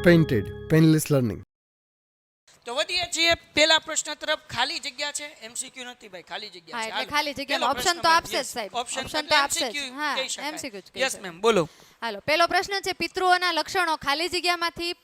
Painted painless learning. તો વધીએ છીએ પહેલા પ્રશ્ન તરફ. ખાલી જગ્યા છે, એમસીક્યુ નથી ભાઈ, ખાલી જગ્યા હા છે. એટલે હાલો. ખાલી પહેલો જગ્યામાં ઓપ્શન પ્રશ્ન તો ma'am, આપશે જ yes. સાહેબ. ઓપ્શન ઓપ્શન એટલે તો આપશે MCQ જ. હા કહી શકાય. એમસીક્યુ જ કહી Yes શકાય. ma'am, બોલો. હાલો પહેલો પ્રશ્ન છે, પિતૃઓના લક્ષણો ખાલી જગ્યામાંથી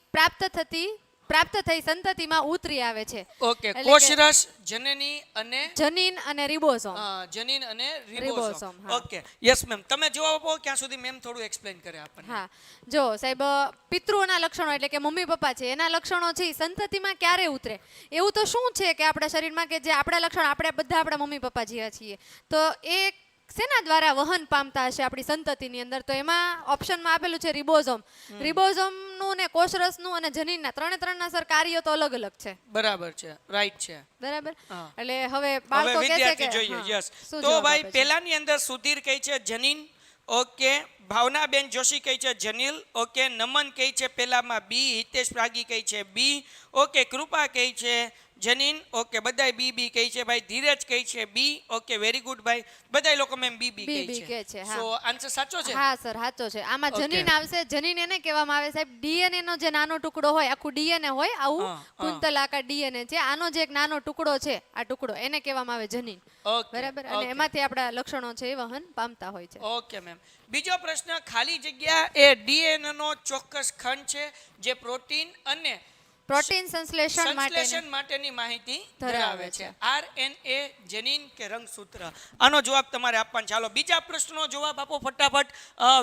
પ્રાપ્ત થઈ સંતતિમાં ઉતરી આવે છે. ઓકે, એટલે કે કોષરસ, જનની અને જનીન અને રિબોસોમ. જનીન અને રિબોસોમ, રિબોસોમ. હા. ઓકે, યસ મેમ, તમે જવાબ આપો ક્યાં સુધી મેમ થોડું એક્સપ્લેન કરે આપણને. હા જો સાહેબ, પિતૃઓના લક્ષણો એટલે કે મમ્મી પપ્પા છે એના લક્ષણો છે ઈ સંતતિમાં ક્યારે ઉતરે? એવું તો શું છે કે આપણા શરીરમાં કે જે આપણા લક્ષણ આપણે બધા આપણા મમ્મી પપ્પા જેવા છીએ, તો એ શેના દ્વારા વહન પામતા હશે આપણી સંતતિની અંદર? તો એમાં ઓપ્શનમાં આપેલું છે રિબોઝોમ. રિબોઝોમનું ને કોષરસનું અને જનીનના ત્રણના સર કાર્ય તો અલગ અલગ છે. બરાબર છે, રાઈટ છે. બરાબર. હા. એટલે હવે હવે બાળકો કહે છે વિદ્યાર્થી કે જોઈએ. હા, યસ, શું તો જવાબ ભાઈ આપે છે? પેલાની અંદર સુધીર કહે છે જનીન. ઓકે, ભાવનાબેન જોશી કહે છે જનીલ. ઓકે, નમન કહે છે પેલામાં બી. હિતેશ પ્રાગી કહે છે બી. ઓકે, કૃપા કહે છે જનીન. ઓકે, બધાય બી બી કહે છે ભાઈ. ધીરજ કહે છે બી. ઓકે, વેરી ગુડ ભાઈ. બધાય લોકો મેમ બી બી બી કહે કહે છે, હા. સો આન્સર સાચો છે. હા સર સાચો છે. આમાં Okay. જનીન આવશે. જનીન એને કહેવામાં આવે સાહેબ, ડીએનએ નો જે નાનો ટુકડો હોય, આખું ડીએનએ હોય આવું હા, હા. કુંતલ આકાર ડીએનએ છે. આનો જે એક નાનો ટુકડો છે, આ ટુકડો એને કહેવામાં આવે જનીન. ઓકે, બરાબર. અને ઓકે. એમાંથી આપણા લક્ષણો છે એ વહન પામતા હોય છે. ઓકે મેમ, બીજો પ્રશ્ન, ખાલી જગ્યા એ ડીએનએ નો ચોક્કસ ખંડ છે જે પ્રોટીન અને પ્રોટીન સંશ્લેષણ સંશ્લેષણ માટે માટેની માહિતી ધરાવે ધરાવે છે. છે. આરએનએ, જનીન કે રંગસૂત્ર? આનો જવાબ તમારે આપવાનો. ચાલો બીજા પ્રશ્નનો જવાબ આપો ફટાફટ.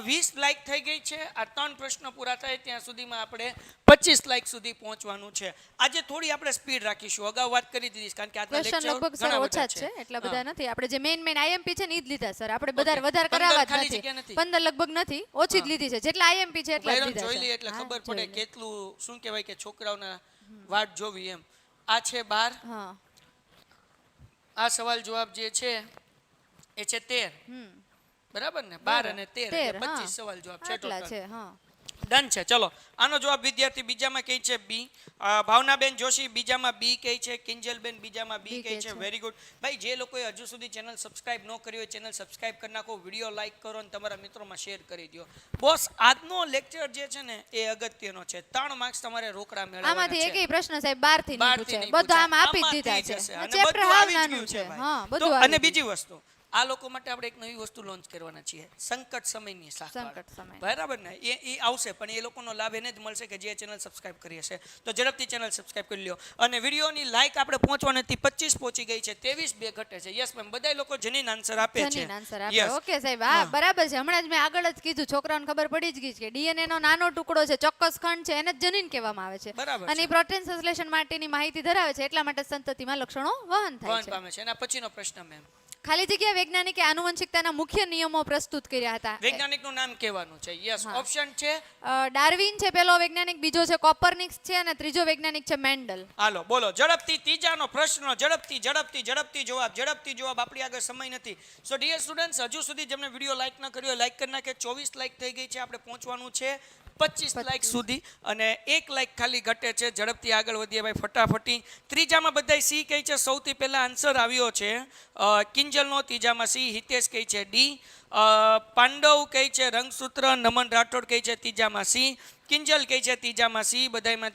20 લાઈક થઈ ગઈ છે. આ 3 પ્રશ્નો પૂરા થાય ત્યાં સુધીમાં આપણે 25 લાઈક સુધી પહોંચવાનું છે. આજે થોડી આપણે સ્પીડ રાખીશું. અગાઉ વાત કરી દીધી કારણ કે આજના ક્વેશ્ચન લેક્ચર લગભગ સર ઘણા ઓછા બધા જ છે, એટલા હા. બધા નથી. આપણે જે મેઇન આઈએમપી છે ને ઈ જ લીધા સર. આપણે બધા Okay. વધારે 15 કરાવવા જ ખાલી નથી. જગ્યા નથી? 15 લગભગ નથી, ઓછી જ લીધી છે. જેટલા આઈએમપી છે એટલા જ બહેરણ લીધા જોઈ લઈએ છે. એટલે હા, ખબર જોઈ પડે લે. કેટલું શું કહેવાય કે છોકરાઓના વાટ જોવી એમ. આ છે 12. હા. આ સવાલ જવાબ જે છે એ છે 13. બરાબર ને? 12 અને 13 એટલે 25 સવાલ જવાબ છે આટલા ટોટલ. છે. હા. ડન છે. ચલો આનો જવાબ વિદ્યાર્થી બીજામાં કહે છે બી. ભાવનાબેન જોશી બીજામાં બી કહે છે. કિંજલબેન બીજામાં બી કહે છે. વેરી ગુડ ભાઈ. જે લોકોએ હજુ સુધી ચેનલ સબસ્ક્રાઇબ ન કરી હોય ચેનલ સબસ્ક્રાઇબ કરી નાખો, વિડીયો લાઈક કરો અને તમારા મિત્રોમાં શેર કરી દો. બોસ, આજનો લેક્ચર જે છે ને એ અગત્યનો છે. 3 માર્ક્સ તમારે રોકડા મેળવવાના આમાંથી છે. એકેય પ્રશ્ન સાહેબ 12 થી નહીં 12 થી પૂછાય. નહીં બધું પૂછાય. આમાં આપી જ આમાંથી દીધા જ છે. હશે. અને ચેપ્ટર બધું હાવ આવી જ નાનું ગયું છે. ભાઈ. હા, તો બધું અને આવી બીજી વસ્તુ, આ લોકો માટે આપણે એક નવી વસ્તુ લોન્ચ કરવાના છીએ, સંકટ સમયની સાખવાળ. સંકટ સમય. બરાબર ને? એ આવશે પણ એ લોકોનો લાભ એને જ મળશે કે જે ચેનલ સબસ્ક્રાઇબ કરી હશે. તો ઝડપથી ચેનલ સબસ્ક્રાઇબ કરી લ્યો. અને વિડીયોની લાઈક આપણે પહોંચવાની હતી 25 પહોંચી ગઈ છે, 23 બે ઘટે છે. યસ મેમ, બધાય લોકો જનીન આન્સર આપે છે. જનીન આન્સર આપે. Yes. ઓકે સાહેબ. હા, બરાબર છે. હમણાં જ મેં આગળ જ કીધું, છોકરાઓને ખબર પડી જ ગઈ છે કે ડીએનએ નો નાનો ટુકડો છે, ચોક્કસ ખંડ છે, એને જ જનીન કહેવામાં આવે છે. બરાબર અને છે. ઈ પ્રોટીન સંશ્લેષણ માટેની માહિતી ધરાવે છે, એટલા માટે સંતતિમાં લક્ષણો વહન થાય વહન છે. પામે છે. એના પછીનો પ્રશ્ન મેમ, ખાલી જગ્યા વૈજ્ઞાનિકે આનુવંશિકતાના મુખ્ય નિયમો પ્રસ્તુત કર્યા હતા. વૈજ્ઞાનિકનું નામ કહેવાનું છે. યસ, હા. ઓપ્શન છે. ડાર્વિન છે પેલો વૈજ્ઞાનિક, બીજો છે કોપરનિક્સ છે, અને ત્રીજો વૈજ્ઞાનિક છે મેન્ડલ. હાલો બોલો ઝડપથી ત્રીજાનો પ્રશ્ન. ઝડપથી જવાબ. આપણી આગળ સમય નથી. સો ડિયર સ્ટુડન્ટ્સ, હજુ સુધી જેમને વિડીયો લાઈક ન કર્યો લાઈક કરી નાખે. 24 લાઈક થઈ ગઈ છે. આપણે પહોંચવાનું છે 25 લાઈક સુધી અને 1 લાઈક ખાલી ઘટે છે. ઝડપથી આગળ વધીએ ભાઈ, ફટાફટી. ત્રીજામાં બધાય સી કહે છે. સૌથી પહેલા આન્સર આવ્યો છે કિંજલનો. ત્રીજામાં સી. હિતેશ કહે છે ડી. પાંડવ કહે છે રંગસૂત્ર. નમન રાઠોડ કહે છે ત્રીજામાં સી. કિંજલ કહે છે ત્રીજામાં સી. બધાયમાં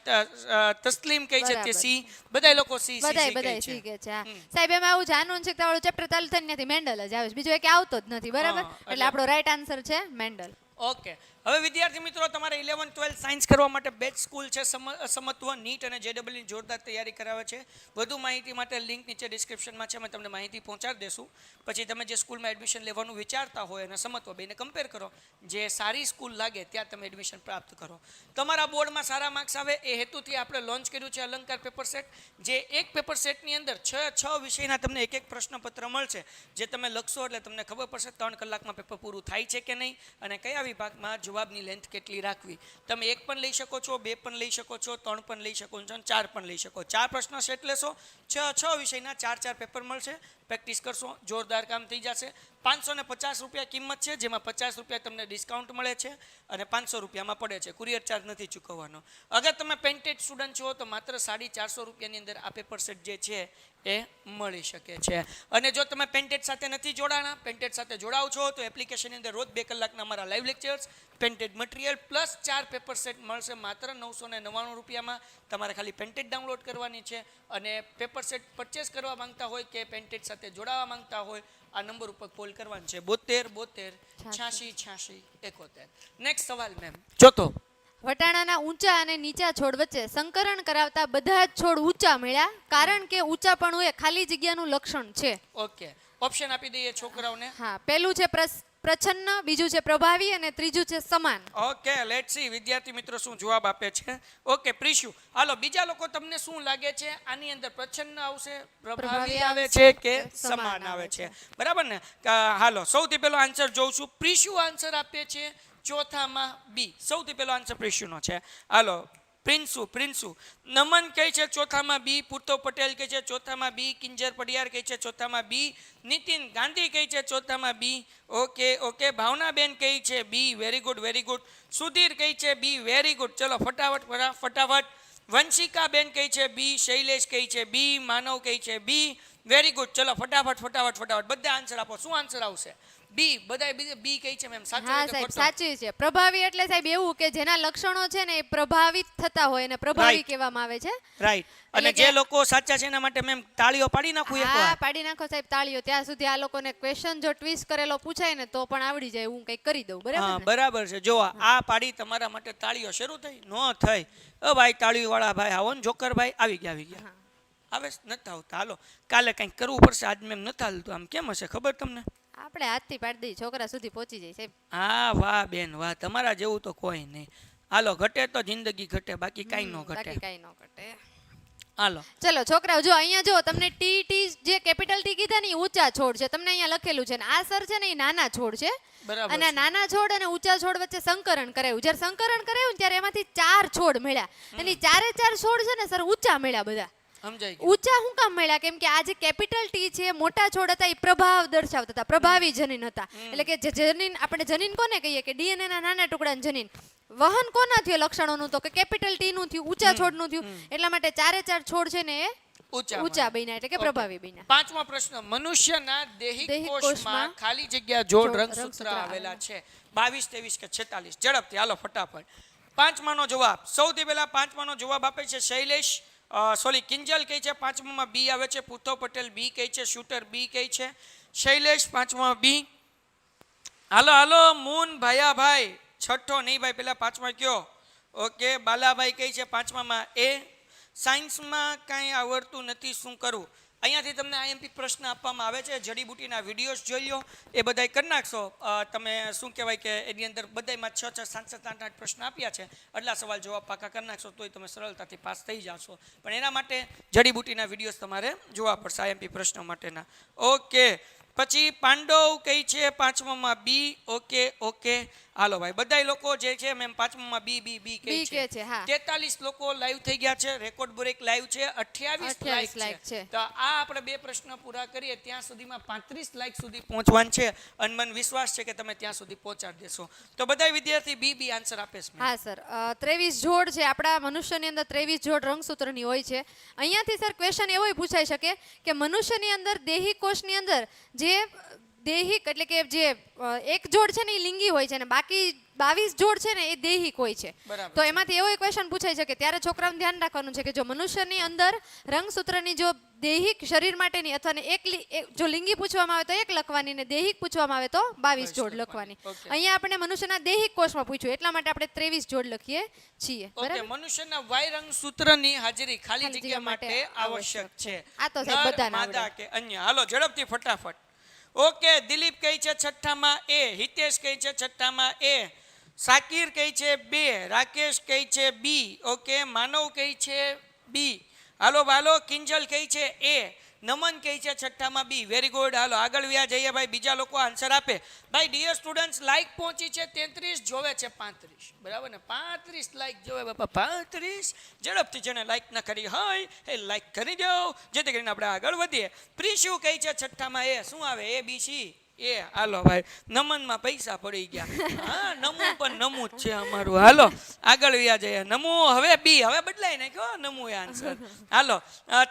તસ્લીમ કહે છે તે સી. બધાય લોકો સી બધાય સી કહે છે. હા સાહેબ, એમાં આવું છે, આનુવંશિકતા વાળું ચેપ્ટર ચાલુ થઈને ત્યાંથી મેન્ડલ જ આવે છે, બીજો એક આવતો જ નથી. બરાબર. એટલે આપણો રાઈટ આન્સર છે મેન્ડલ. ઓકે. હવે વિદ્યાર્થી મિત્રો, તમારે 11 12 સાયન્સ કરવા માટે બેસ્ટ સ્કૂલ છે સમત્વ. નીટ અને જેડબલની જોરદાર તૈયારી કરાવે છે. વધુ માહિતી માટે લિંક નીચે ડિસ્ક્રિપ્શનમાં છે, અમે તમને માહિતી પહોંચાડી દેશું. પછી તમે જે સ્કૂલમાં એડમિશન લેવાનું વિચારતા હોય અને સમત્વ બેને કમ્પેર કરો, જે સારી સ્કૂલ લાગે ત્યાં તમે એડમિશન પ્રાપ્ત કરો. તમારા બોર્ડમાં સારા માર્ક્સ આવે એ હેતુથી આપણે લોન્ચ કર્યું છે અલંકાર પેપર સેટ. જે એક પેપર સેટની અંદર 6 વિષયના તમને એક પ્રશ્નપત્ર મળશે, જે તમે લખશો એટલે તમને ખબર પડશે 3 કલાકમાં પેપર પૂરું થાય છે કે નહીં અને કયા વિભાગમાં જવાબની લેન્થ કેટલી રાખવી. તમે 1 પણ લઈ શકો છો, 2 પણ લઈ શકો છો, 3 પણ લઈ શકો છો, 4 પણ લઈ શકો. 4 પ્રશ્ન સેટ લેશો, 6 વિષયના 4 પેપર મળશે. પ્રેક્ટિસ કરશો, જોરદાર કામ થઈ જશે. ₹550 કિંમત છે, જેમાં ₹50 તમને ડિસ્કાઉન્ટ મળે છે અને ₹500 પડે છે. કુરિયર ચાર્જ નથી ચૂકવવાનો. અગર તમે પેન્ટેડ સ્ટુડન્ટ છો તો માત્ર ₹450 અંદર આ પેપર સેટ જે છે એ મળી શકે છે. અને જો તમે પેન્ટેડ સાથે નથી જોડાણા, પેન્ટેડ સાથે જોડાવ છો તો એપ્લિકેશનની અંદર રોજ 2 કલાકના અમારા live lectures, painted material plus 4 paper set મળશે માત્ર ₹999. તમારે ખાલી પેન્ટેડ ડાઉનલોડ કરવાની છે અને પેપર સેટ પરચેસ કરવા માંગતા હોય કે પેન્ટેડ સાથે જોડાવા માંગતા હોય, આ નંબર ઉપર કોલ કરવાનું છે 72 72 86 86 71. નેક્સ્ટ સવાલ મેમ, ચોથો. વટાણાના ઊંચા અને નીચા છોડ વચ્ચે સંકરણ કરાવતા બધા જ છોડ ઊંચા મળ્યા, કારણ કે ઊંચાપણું એ ખાલી જગ્યાનું લક્ષણ છે. ઓકે, ઓપ્શન આપી દઈએ છોકરાઓને. હા, પહેલું છે પ્રચ્છન્ન, બીજું છે પ્રભાવી અને ત્રીજું છે સમાન. ઓકે, લેટ્સ સી વિદ્યાર્થી મિત્રો શું જવાબ આપે છે. ઓકે પ્રિશુ, હાલો બીજા લોકો તમને શું લાગે છે આની અંદર પ્રચ્છન્ન આવશે, પ્રભાવી આવે છે કે સમાન આવે છે? બરાબર ને? હાલો સૌથી પહેલો આન્સર જોઉં છું. પ્રિશુ આન્સર આપે છે ચોથામાં બી. સૌથી પહેલો આન્સર પ્રિશુનો છે. હાલો પ્રિન્સુ નમન કહે છે ચોથામાં બી, પૂર્તો પટેલ કહે છે ચોથામાં બી, કિંજર પડિયાર કહે છે ચોથામાં બી, નીતિન ગાંધી કહે છે ચોથામાં બી. ઓકે ભાવનાબેન કહે છે બી. Very good. સુધીર કહે છે બી. Very good. ચલો ફટાફટ. વંશિકાબેન કહે છે બી, શૈલેષ કહે છે બી, માનવ કહે છે બી. Very good. ચલો ફટાફટ બધા આન્સર આપો. શું આન્સર આવશે? બી. બધાય બી કહે છે મેમ. સાચું હા સાહેબ, સાચું છે. પ્રભાવી એટલે સાહેબ એવું કે જેના લક્ષણો છે ને એ પ્રભાવિત થતા હોય ને પ્રભાવી કહેવામાં આવે છે. રાઈટ. અને જે લોકો સાચા છે એના માટે મેમ તાળીઓ પાડી નાખું એકવાર. હા, પાડી નાખો સાહેબ તાળીઓ. ત્યાં સુધી આ લોકોને ક્વેશ્ચન જો ટ્વિસ્ટ કરેલો પૂછાય ને તો પણ આવડી જાય, હું કંઈક કરી દઉં. હા બરાબર બરાબર છે. જો આ પાડી તમારા માટે તાળીઓ શરૂ થઈ નો થઈ. ભાઈ તાળીઓ વાળા ભાઈ આવો ને, જોકર ભાઈ આવી ગયા. આવે નથી આવતા. હાલો કાલે કંઈક કરવું પડશે. આજ મેમ નથી હાલતું. આમ કેમ હશે ખબર તમને? આપણે હાથથી પાડી દઈએ, છોકરા સુધી પહોંચી જાય સાહેબ. હા વાહ બેન વાહ, તમારા જેવું તો કોઈ નહીં. હાલો ઘટે તો જિંદગી ઘટે, બાકી કાંઈ ન ઘટે. હાલો ચલો છોકરાઓ, જો અહીંયા જો તમને ટી જે કેપિટલ ટી કીધા ને એ ઊંચા છોડ છે, તમને અહીંયા લખેલું છે. ને આ સર છે ને એ નાના છોડ છે. બરાબર. અને નાના છોડ અને ઊંચા છોડ વચ્ચે સંકરણ કરાયું. જ્યારે સંકરણ કરાયું ત્યારે એમાંથી 4 છોડ મળ્યા. અને 4 છોડ છે ને સર ઊંચા મળ્યા બધા. સમજાઈ ગયું. ઊંચા શું કામ મળ્યા? કેમ કે આ જે કેપિટલ ટી છે, મોટા છોડ હતા એ પ્રભાવ દર્શાવતા હતા, પ્રભાવી જનીન હતા. એટલે કે જે જનીન, આપણે જનીન કોને કહીએ કે ડીએનએ ના નાના ટુકડાનું જનીન વહન કોના થયું લક્ષણોનું? તો કે કેપિટલ ટી નું થયું, ઊંચા છોડનું થયું. એટલા માટે 4 છોડ છે ને એ ઊંચા બન્યા, એટલે કે પ્રભાવી બન્યા. પાંચમો પ્રશ્ન, મનુષ્યના દૈહિક કોષમાં ખાલી જગ્યા જોડ રંગસૂત્ર આવેલા છે 22, 23 કે 46? ઝડપથી હાલો ફટાફટ. પાંચમાનો જવાબ, સૌથી પહેલા પાંચમાનો જવાબ આપે છે શૈલેષ, કિંજલ કહે છે પાંચમામાં બી આવે છે. પૂતો પટેલ બી કહે છે, શૂટર બી કહે છે, શૈલેષ પાંચમા બી. હાલો મૂન ભાઈ, છઠ્ઠો નહીં ભાઈ, પેલા પાંચમા કયો? ઓકે બાલાભાઈ કહે છે પાંચમામાં એ. સાયન્સમાં કાંઈ આવડતું નથી, શું કરવું? અહીંયાથી તમને આઈએમપી પ્રશ્ન આપવામાં આવે છે. જડીબુટીના વિડીયોઝ જોઈ લો, એ બધાય કરી નાખશો. તમે શું કહેવાય કે એની અંદર બધામાં 6, 7, 8 પ્રશ્ન આપ્યા છે. આટલા સવાલ જવાબ પાકા કરી નાખશો તોય તમે સરળતાથી પાસ થઈ જશો. પણ એના માટે જડીબુટીના વિડીયોઝ તમારે જોવા પડશે આઈએમપી પ્રશ્નો માટેના. ઓકે પછી પાંડવ કઈ છે પાંચમામાં બી. ઓકે હાલો ભાઈ બધાય લોકો જે છે મેમ પાંચમામાં બી કઈ છે. 43 લોકો લાઈવ થઈ ગયા છે. રેકોર્ડ બ્રેક લાઈવ છે. 28 લાઈક છે. તો આ આપણે 2 પ્રશ્ન પૂરા કરીએ ત્યાં સુધીમાં 35 લાઈક સુધી પહોંચવાનું છે અને મને વિશ્વાસ છે કે તમે ત્યાં સુધી પહોંચાડી દેશો. તો બધાય વિદ્યાર્થી બી આન્સર આપે છે. હા સર, 23 જોડ છે આપણા મનુષ્યની અંદર. 23 જોડ રંગસૂત્રની હોય છે. અહીંયાથી સર ક્વેશ્ચન એવો પૂછાઈ શકે કે મનુષ્યની અંદર દૈહિક કોષની અંદર જે દૈહિક એટલે કે જે એક જોડ છે ને એ લિંગી હોય છે ને બાકી 22 જોડ છે ને એ દૈહિક હોય છે. તો એમાંથી એવો ક્વેશ્ચન પૂછાઈ શકે ત્યારે છોકરાઓને ધ્યાન રાખવાનું છે કે જો મનુષ્યની અંદર રંગસૂત્રની જો દૈહિક શરીર માટેની અથવા ને જો લિંગી પૂછવામાં આવે તો 1 લખવાની ને દૈહિક પૂછવામાં આવે તો 22 જોડ લખવાની. અહીંયા આપણે મનુષ્યના દૈહિક કોષમાં પૂછ્યું એટલા માટે આપણે 23 જોડ લખીએ છીએ. બરાબર. મનુષ્યના વાય રંગસૂત્રની હાજરી ખાલી જગ્યા માટે આવશ્યક છે. આ તો સાહેબ બધાને માદા કે અન્ય. હાલો ઝડપથી ફટાફટ. ઓકે દિલીપ કહે છે છઠ્ઠામાં એ, હિતેશ કહે છે છઠ્ઠામાં એ, સાકિર કહે છે 2, રાકેશ કહે છે બી. ઓકે માનવ કહે છે બી. હાલો કિંજલ કહે છે એ, નમન કહે છે છઠ્ઠામાં બી. Very good. હાલો આગળ વ્યા જઈએ ભાઈ, બીજા લોકો આન્સર આપે. ભાઈ ડિયર સ્ટુડન્ટ્સ, લાઈક પહોંચી છે 33, જોવે છે 35. બરાબર ને? 35 લાઈક જોવે બાપા, 35. ઝડપથી જેને લાઈક ના કરી હોય એ લાઈક કરી દો જેથી કરીને આપણે આગળ વધીએ. પ્રિશુ કહે છે છઠ્ઠામાં એ. શું આવે? A B C? એ હાલો ભાઈ નમનમાં પૈસા પડી ગયા હા નમુ પણ નમુ જ છે અમારું હાલો આગળ વ્યા જઈએ નમુ હવે બી હવે બદલાઈ નાખ્યો નમુ એ આન્સર હાલો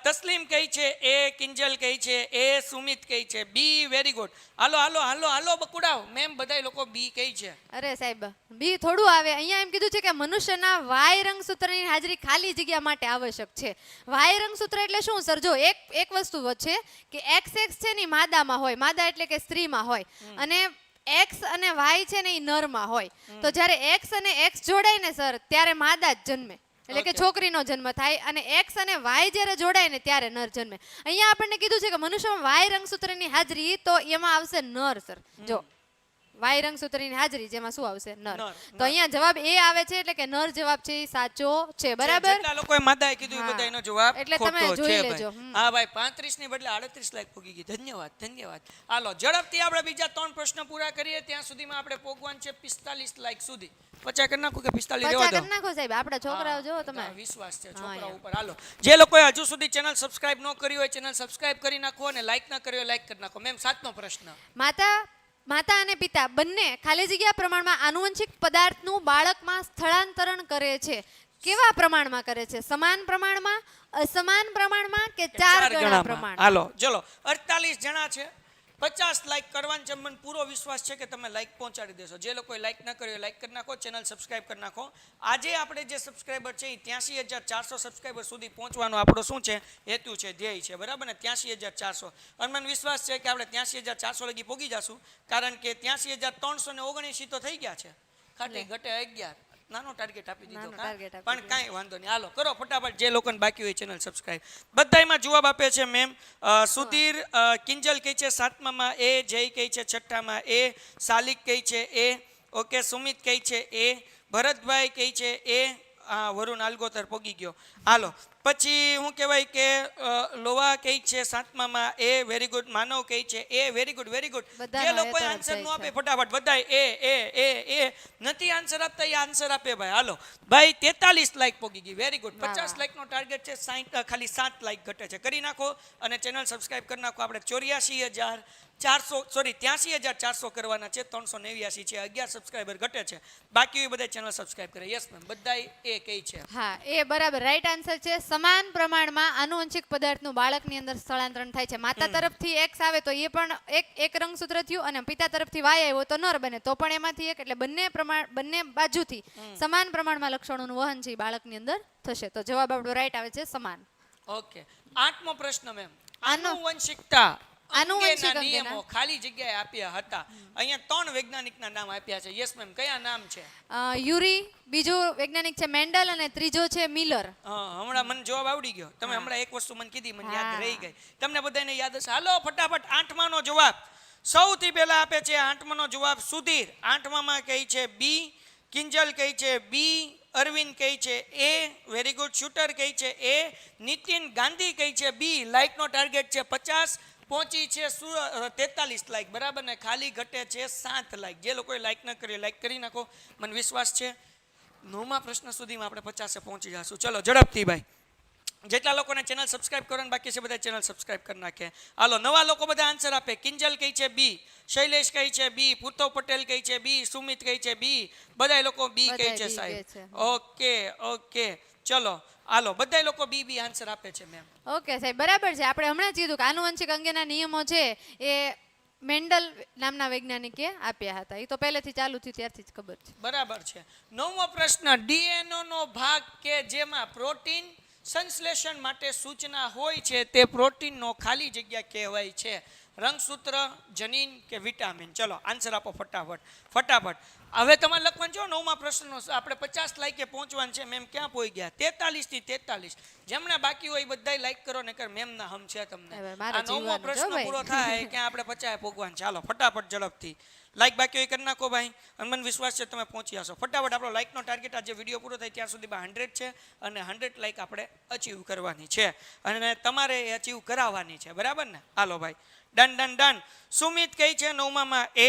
તસ્લીમ કઈ છે એ કિંજલ કઈ છે એ સુમિત કઈ છે બી વેરી ગુડ હાલો હાલો હાલો હાલો બકુડાવ મેમ બધાય લોકો બી કઈ છે અરે સાહેબ બી થોડું આવે અહીંયા એમ કીધું છે કે મનુષ્યના વાય રંગસૂત્રની હાજરી ખાલી જગ્યા માટે આવશ્યક છે વાય રંગસૂત્ર એટલે શું સર જો એક વસ્તુ છે કે XX છે ને ઈ માદામાં હોય માદા એટલે કે સ્ત્રીમાં હોય અને X અને Y છે ને એ નરમાં હોય તો જ્યારે X અને X જોડાય ને સર ત્યારે માદા જ જન્મે એટલે કે છોકરીનો જન્મ થાય અને X અને Y જ્યારે જોડાય ને ત્યારે નર જન્મે અહીંયા આપણને કીધું છે કે મનુષ્યમાં વાય રંગસૂત્રની હાજરી તો એમાં આવશે નર સર જો વાય રંગસૂત્રની હાજરી જેમાં શું આવશે નર તો અહીંયા જવાબ એ આવે છે એટલે કે નર જવાબ છે એ સાચો છે બરાબર જેટલા લોકોએ માદાએ કીધું એ બધાનો જવાબ એટલે તમે ખોટો જોઈ છે લેજો. ભાઈ હા ભાઈ 35 ની બદલે 38 લાખ પૂગી ગઈ ધન્યવાદ ધન્યવાદ હાલો ઝડપથી આપણે બીજા 3 પ્રશ્ન પૂરા કરીએ ત્યાં સુધીમાં આપણે પોગવાન છે 45 લાખ સુધી 50 કરી નાખું કે 45 રહેવા દો કરી નાખો સાહેબ આપણા છોકરાઓ જો તમે વિશ્વાસ છે છોકરાઓ ઉપર હાલો જે લોકોએ હજુ સુધી ચેનલ સબસ્ક્રાઇબ ન કરી હોય ચેનલ સબસ્ક્રાઇબ કરી નાખો અને લાઈક ન કરી હોય લાઈક કરી નાખો મેમ 7નો પ્રશ્ન માતા અને પિતા બંને ખાલી જગ્યા પ્રમાણમાં આનુવંશિક પદાર્થનું બાળકમાં સ્થળાંતરણ કરે છે કેવા પ્રમાણમાં કરે છે સમાન પ્રમાણમાં અસમાન પ્રમાણમાં કે 4 ગણા પ્રમાણ હાલો ચલો 48 જણા છે 50 લાઈક કરવાનું છે મને પૂરો વિશ્વાસ છે કે તમે લાઈક પહોંચાડી દેશો જે લોકોએ લાઈક ન કર્યો લાઈક કરી નાખો ચેનલ સબસ્ક્રાઇબ કરી નાખો આજે આપણે જે સબસ્ક્રાઇબર છે એ 83,400 સબસ્ક્રાઇબર સુધી પહોંચવાનો આપણો શું છે હેતુ છે ધ્યેય છે બરાબર ને 83,400 અને મને વિશ્વાસ છે કે આપણે 83,400 લગી પહોંચી જશું કારણ કે 83,379 તો થઈ ગયા છે ખાલી ઘટે 11 નાનો ટાર્ગેટ આપી દીધો પણ કાંઈ વાંધો નહીં હાલો કરો ફટાફટ જે લોકોને બાકી હોય ચેનલ સબસ્ક્રાઇબ બધાયમાં જવાબ આપે છે મેમ સુધીર કિંજલ કહે છે 7મામાં એ જય કહે છે 6ઠામાં એ સાલિક કહે છે એ ઓકે સુમિત કહે છે એ ભરતભાઈ કહે છે એ વરુણ આલગોતર પોગી ગયો હાલો પછી હું કહેવાય કે લોવા કહે છે 7મામાં એ વેરી ગુડ માનવ કહે છે એ વેરી ગુડ જે લોકોએ આન્સર નો આપે ફટાફટ બધાય એ નથી આન્સર આપતા એ આન્સર આપે ભાઈ હાલો ભાઈ 43 લાઈક પોગી ગઈ વેરી ગુડ 50 લાઈક નો ટાર્ગેટ છે 60 ખાલી 7 લાઈક ઘટે છે કરી નાખો અને ચેનલ સબસ્ક્રાઇબ કરી નાખો આપણે 83,400 કરવાના છે 389 છે 11 સબસ્ક્રાઇબર ઘટે છે બાકી બધા ચેનલ સબસ્ક્રાઇબ કરે યસ મેમ બધાય એ કહે છે હા એ બરાબર રાઈટ આન્સર છે સમાન પ્રમાણમાં આનુવંશિક પદાર્થનું બાળકની અંદર સ્થળાંતરણ થાય છે માતા તરફથી X આવે તો એ પણ એક રંગસૂત્ર થયું અને પિતા તરફથી Y આવ્યો તો નર બને તો પણ એમાંથી એક એટલે બંને બાજુથી સમાન પ્રમાણમાં લક્ષણોનું વહન છે બાળકની અંદર થશે તો જવાબ આપણો રાઈટ આવે છે સમાન ઓકે 8મો પ્રશ્ન મેમ આનુવંશિકતા આનુવંશિક નિયમો ખાલી જગ્યાએ આપ્યા હતા અહીંયા 3 વૈજ્ઞાનિકના નામ આપ્યા છે યસ મેમ કયા નામ છે યુરી બીજો વૈજ્ઞાનિક છે મેન્ડલ અને ત્રીજો છે મિલર હમણાં મને જવાબ આવડી ગયો તમે હમણાં એક વસ્તુ મને કીધી મને યાદ રહી ગઈ તમને બધાને યાદ હશે હાલો ફટાફટ 8માનો જવાબ સૌથી પહેલા આપે છે 8માનો જવાબ સુધીર 8મામાં કહે છે બી કિંજલ કહે છે બી અરવિંદ કહે છે એ વેરી ગુડ શૂટર કહે છે એ નીતિન ગાંધી કહે છે બી લાઈકનો ટાર્ગેટ છે 50 પહોંચી છે 43 લાઈક બરાબર ને ખાલી ઘટે છે 7 લાઈક જે લોકોએ લાઈક ન કરી લાઈક કરી નાખો મને વિશ્વાસ છે 9મા પ્રશ્ન સુધીમાં આપણે 50 પહોંચી જશું ચલો ઝડપથી ભાઈ જેટલા લોકોને ચેનલ સબસ્ક્રાઇબ કરવાનું બાકી છે બધા ચેનલ સબસ્ક્રાઇબ કરી નાખે હાલો નવા લોકો બધા આન્સર આપે કિંજલ કહે છે બી શૈલેષ કહે છે બી પૂતવ પટેલ કહે છે બી સુમિત કહે છે બી બધા લોકો બી કહે છે સાહેબ ઓકે ચલો હાલો બધા લોકો બી આન્સર આપે છે મેમ ઓકે સાહેબ બરાબર છે આપણે હમણાં જ કીધું કે આનુવંશિક અંગેના નિયમો છે એ મેન્ડલ નામના વૈજ્ઞાનિકે આપ્યા હતા એ તો પહેલેથી ચાલુ થયું ત્યારથી જ ખબર છે બરાબર છે 9મો પ્રશ્ન ડીએનએ નો ભાગ કે જેમાં પ્રોટીન સંશ્લેષણ માટે સૂચના હોય છે તે પ્રોટીનનો ખાલી જગ્યા કહેવાય છે રંગસૂત્ર જનીન કે વિટામિન ચલો આન્સર આપો ફટાફટ હવે તમારે લખવાનું છો 9મા પ્રશ્નનો આપણે 50 લાઈકે પહોંચવાનું છે મેમ ક્યાં પહોંચી ગયા 43 થી 43 જેમણે બાકી હોય બધાય લાઈક કરો ને મેમના હમ છે તમને આ 9મો પ્રશ્ન પૂરો થાય કે આપણે 50 પહોંચવાનું ચાલો ફટાફટ ઝડપથી લાઈક બાકી હોય કરી નાખો ભાઈ અને મને વિશ્વાસ છે તમે પહોંચી જશો ફટાફટ આપણો લાઈકનો ટાર્ગેટ આજે વિડીયો પૂરો થાય ત્યાં સુધીમાં 100 છે અને 100 લાઈક આપણે અચીવ કરવાની છે અને તમારે એ અચીવ કરાવવાની છે બરાબર ને હાલો ભાઈ ડન સુમિત કહે છે 9મામાં એ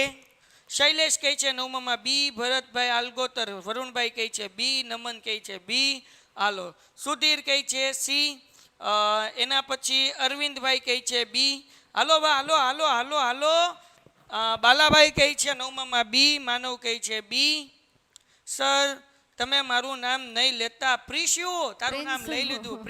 શૈલેષ કહે છે 9મામાં બી ભરતભાઈ આલગોતર વરુણભાઈ કહે છે બી નમન કહે છે બી હાલો સુધીર કહે છે સી એના પછી અરવિંદભાઈ કહે છે બી હાલો બાલાભાઈ કહે છે નવમામાં બી. માનવ કહે છે બી. સર તમે મારું નામ નહીં લેતા. પ્રિન્સુ તારું નામ લઈ લીધું.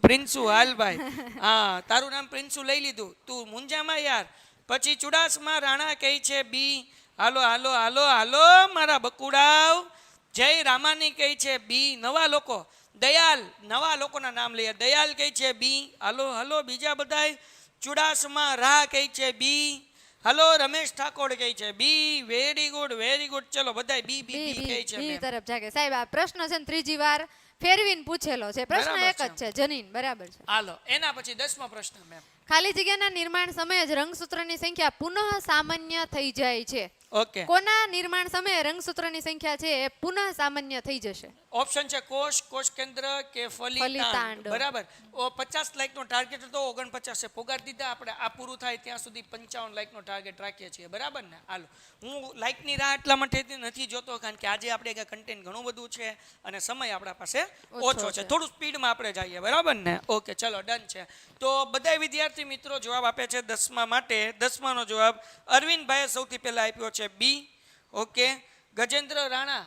પ્રિન્સુ હાલ ભાઈ. હા તારું નામ પ્રિન્સુ લઈ લીધું. તું મુંજામાં યાર. પછી ચુડાસમા રાણા કહે છે બી. હાલો હાલો હાલો હાલો મારા બકુડાવ. જય રામાની કહે છે બી. નવા લોકો દયાલ, નવા લોકોના નામ લઈએ. દયાલ કહે છે બી. હાલો હાલો બીજા બધાય. ચુડાસમા રાહ કહે છે બી. હાલો રમેશ ઠાકોર કહે છે B. Very good very good. ચલો બધાય બી બી બી કહે છે બી મેમ. તરફ જાગે. સાહેબ આ પ્રશ્ન છે ને ત્રીજી વાર ફેરવીને પૂછેલો છે. પ્રશ્ન બરાબર એક જ છે જનીન. બરાબર છે. હાલો એના પછી 10મો પ્રશ્ન મેમ. ખાલી જગ્યાના નિર્માણ સમયે જ રંગસૂત્રની સંખ્યા પુનઃ સામાન્ય થઈ જાય છે. ઓકે કોના નિર્માણ સમયે રંગસૂત્રની સંખ્યા છે એ પુનઃ સામાન્ય થઈ જશે? ઓપ્શન છે કોષ, કોષ કેન્દ્ર કે ફલિતાંડ. ફલિતાંડ. બરાબર. 50 લાખનો ટાર્ગેટ હતો, 49 પોગાડી દીધા. આપણે આ પૂરું થાય ત્યાં સુધી 55 લાખનો ટાર્ગેટ રાખીએ છીએ. બરાબર ને? હાલો હું લાઇકની રાહ એટલા માટે નથી જોતો કારણ કે આજે આપણે કન્ટેન્ટ ઘણું બધું છે અને સમય આપણા પાસે ઓછો છે. થોડું સ્પીડમાં આપણે જઈએ. બરાબર ને? ઓકે ચલો ડન છે. તો બધા વિદ્યાર્થી મિત્રો જવાબ આપે છે 10મા માટે. 10માનો જવાબ અરવિંદભાઈએ સૌથી પહેલા આપ્યો છે બી. ઓકે ગજેન્દ્ર રાણા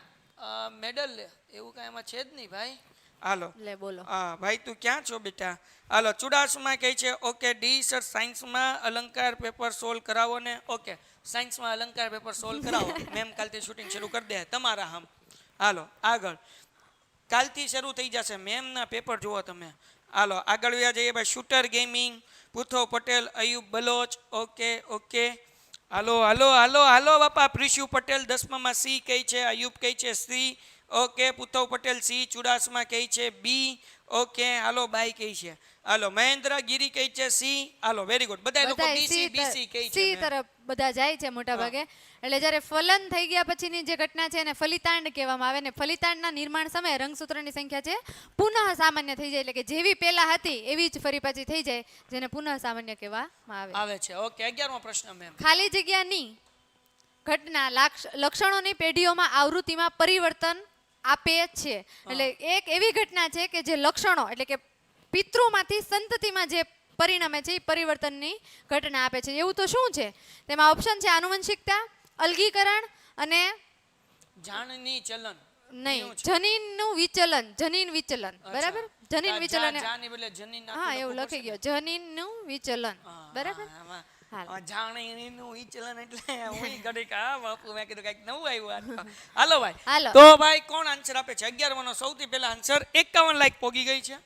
મેડલ એવું કાંઈ એમાં છે જ નહીં ભાઈ. હાલો લે બોલો. હા ભાઈ તું ક્યાં છો બેટા? હાલો ચુડાસમા કહે છે ઓકે ડી. સર સાયન્સમાં અલંકાર પેપર સોલ્વ કરાવો ને. ઓકે સાયન્સમાં અલંકાર પેપર સોલ્વ કરાવો. મેમ કાલથી શૂટિંગ શરૂ કરી દે તમારા હમ. હાલો આગળ કાલથી શરૂ થઈ જશે મેમના પેપર જુઓ તમે. હાલો આગળ વ્યા જઈએ ભાઈ. શૂટર ગેમિંગ પુથો પટેલ, અયુબ બલોચ. ઓકે ઓકે હાલો હાલો હાલો હાલો બાપા. પ્રિશુ પટેલ 10મામાં સી કહે છે. અયુબ કહે છે સી. ઓકે પુથવ પટેલ સી. ચુડાસમા કહે છે બી. ઓકે હાલો બાઈ કહે છે. હાલો મહેન્દ્ર ગીરી કહે છે સી. હાલો વેરી ગુડ. બધા લોકો ડીસી બીસી કહે છે. સી તરફ બધા જાય છે મોટા ભાગે. એટલે જ્યારે ફલન થઈ ગયા પછીની જે ઘટના છે એને ફલિતાંડ કહેવામાં આવે ને ફલિતાંડના નિર્માણ સમયે રંગસૂત્રની સંખ્યા છે પુનઃ સામાન્ય થઈ જાય. એટલે કે જેવી પહેલા હતી એવી જ ફરી પાછી થઈ જાય જેને પુનઃ સામાન્ય કહેવામાં આવે છે. ઓકે 11મો પ્રશ્ન મેમ. ખાલી જગ્યાની ઘટના લક્ષણોની પેઢીઓમાં આવૃત્તિમાં પરિવર્તન આપે છે. એટલે એક એવી ઘટના છે કે જે લક્ષણો એટલે કે પિતૃમાંથી સંતતિમાં જે પરિણમે છે એ પરિવર્તનની ઘટના આપે છે. એવું તો શું છે? તેમાં ઓપ્શન છે આનુવંશિકતા, અલગીકરણ અને જાણની ચલન. નહીં જનીનનું વિચલન. જનીન વિચલન. બરાબર. જનીન વિચલન. જાની બદલે જનીન હા એવું લખી ગયો. જનીનનું વિચલન. બરાબર. જાણીનું વિચલન એટલે હું ઘડીક આ બાપુ મેં કીધું કંઈક નવું આવ્યું. હાલો ભાઈ. હાલો. તો ભાઈ કોણ આન્સર આપે છે? 11માનો સૌથી પહેલા આન્સર 51 લાઈક પોગી ગઈ છે.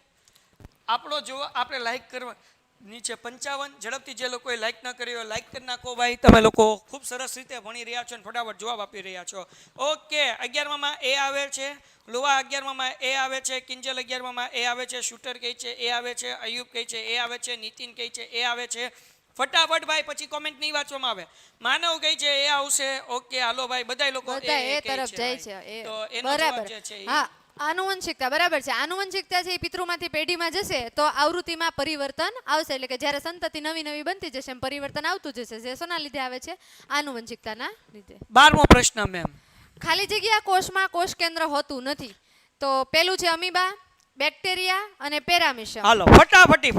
આપણો જો આપણે લાઈક કરવા નીચે 55. ઝડપથી જે લોકોએ લાઈક ન કરી હોય લાઈક કરી નાખો ભાઈ. તમે લોકો ખૂબ સરસ રીતે ભણી રહ્યા છો અને ફટાફટ જવાબ આપી રહ્યા છો. ઓકે 11મામાં એ આવે છે. લુવા 11મામાં એ આવે છે. કિંજલ 11મામાં એ આવે છે. શૂટર કહે છે એ આવે છે. અયુબ કહે છે એ આવે છે. નીતિન કહે છે એ આવે છે. ફટાફટ ભાઈ પછી કોમેન્ટ નહીં વાંચવામાં આવે. માનવ કહે છે એ આવશે. ઓકે હાલો ભાઈ બધા લોકો એ તરફ જાય છે. તો એનો જવાબ જે છે હા આનુવંશિકતા. બરાબર છે. આનુવંશિકતા છે એ પિતૃમાંથી પેઢીમાં જશે તો આવૃત્તિમાં પરિવર્તન આવશે. એટલે કે જ્યારે સંતતિ નવી નવી બનતી જશે એમ પરિવર્તન આવતું જશે. જે શેના લીધે આવે છે? આનુવંશિકતાના લીધે. 12મો પ્રશ્ન મેમ. ખાલી જગ્યા કોષમાં કોષ કેન્દ્ર હોતું નથી. તો પેલું છે અમીબા, બેક્ટેરિયા અને પેરામિશમ. હાલો ફટાફટી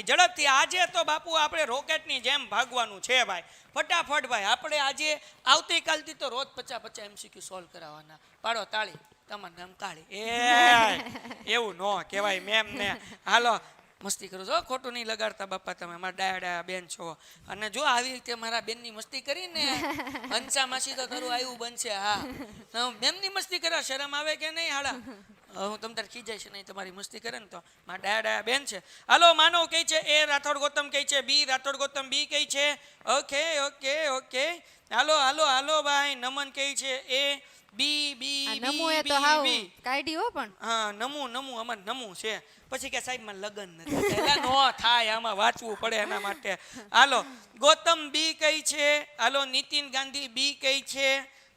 ઝડપથી. આજે તો બાપુ આપણે રોકેટની જેમ ભાગવાનું છે ભાઈ. ફટાફટ ભાઈ. આપણે આજે આવતીકાલથી તો રોજ 50 MCQ સોલ્વ કરાવવાના. પાડો તાળી. તમારું નામ કાળી. એવું ન કહેવાય મેમ ને. હાલો મસ્તી કરો છો, ખોટું નહીં લગાડતા બાપા. તમે મારા ડાયા બેન છો અને જો આવી રીતે મારા બેનની મસ્તી કરીને હંસા માસી તો તારું આવ્યું બનશે. હા બેનની મસ્તી કરે શરમ આવે કે નહીં? હાડા હું તમ તાર ખીજાય છે નહીં તમારી મસ્તી કરે ને તો મારા ડાયા બેન છે. હાલો માનવ કહે છે એ. રાઠોડ ગૌતમ કહે છે બી. રાઠોડ ગૌતમ બી કહે છે. ઓકે ઓકે ઓકે હાલો હાલો હાલો ભાઈ. નમન કહે છે એ. બી બી નમુ એ તો હાવ કાઢી હો પણ. હા નમુ અમાર નમુ છે. પછી કે સાહેબ માં લગન નથી. એટલે નો થાય આમાં વાંચવું પડે એના માટે. હાલો ગૌતમ બી કઈ છે. હાલો નીતિન ગાંધી બી કઈ છે.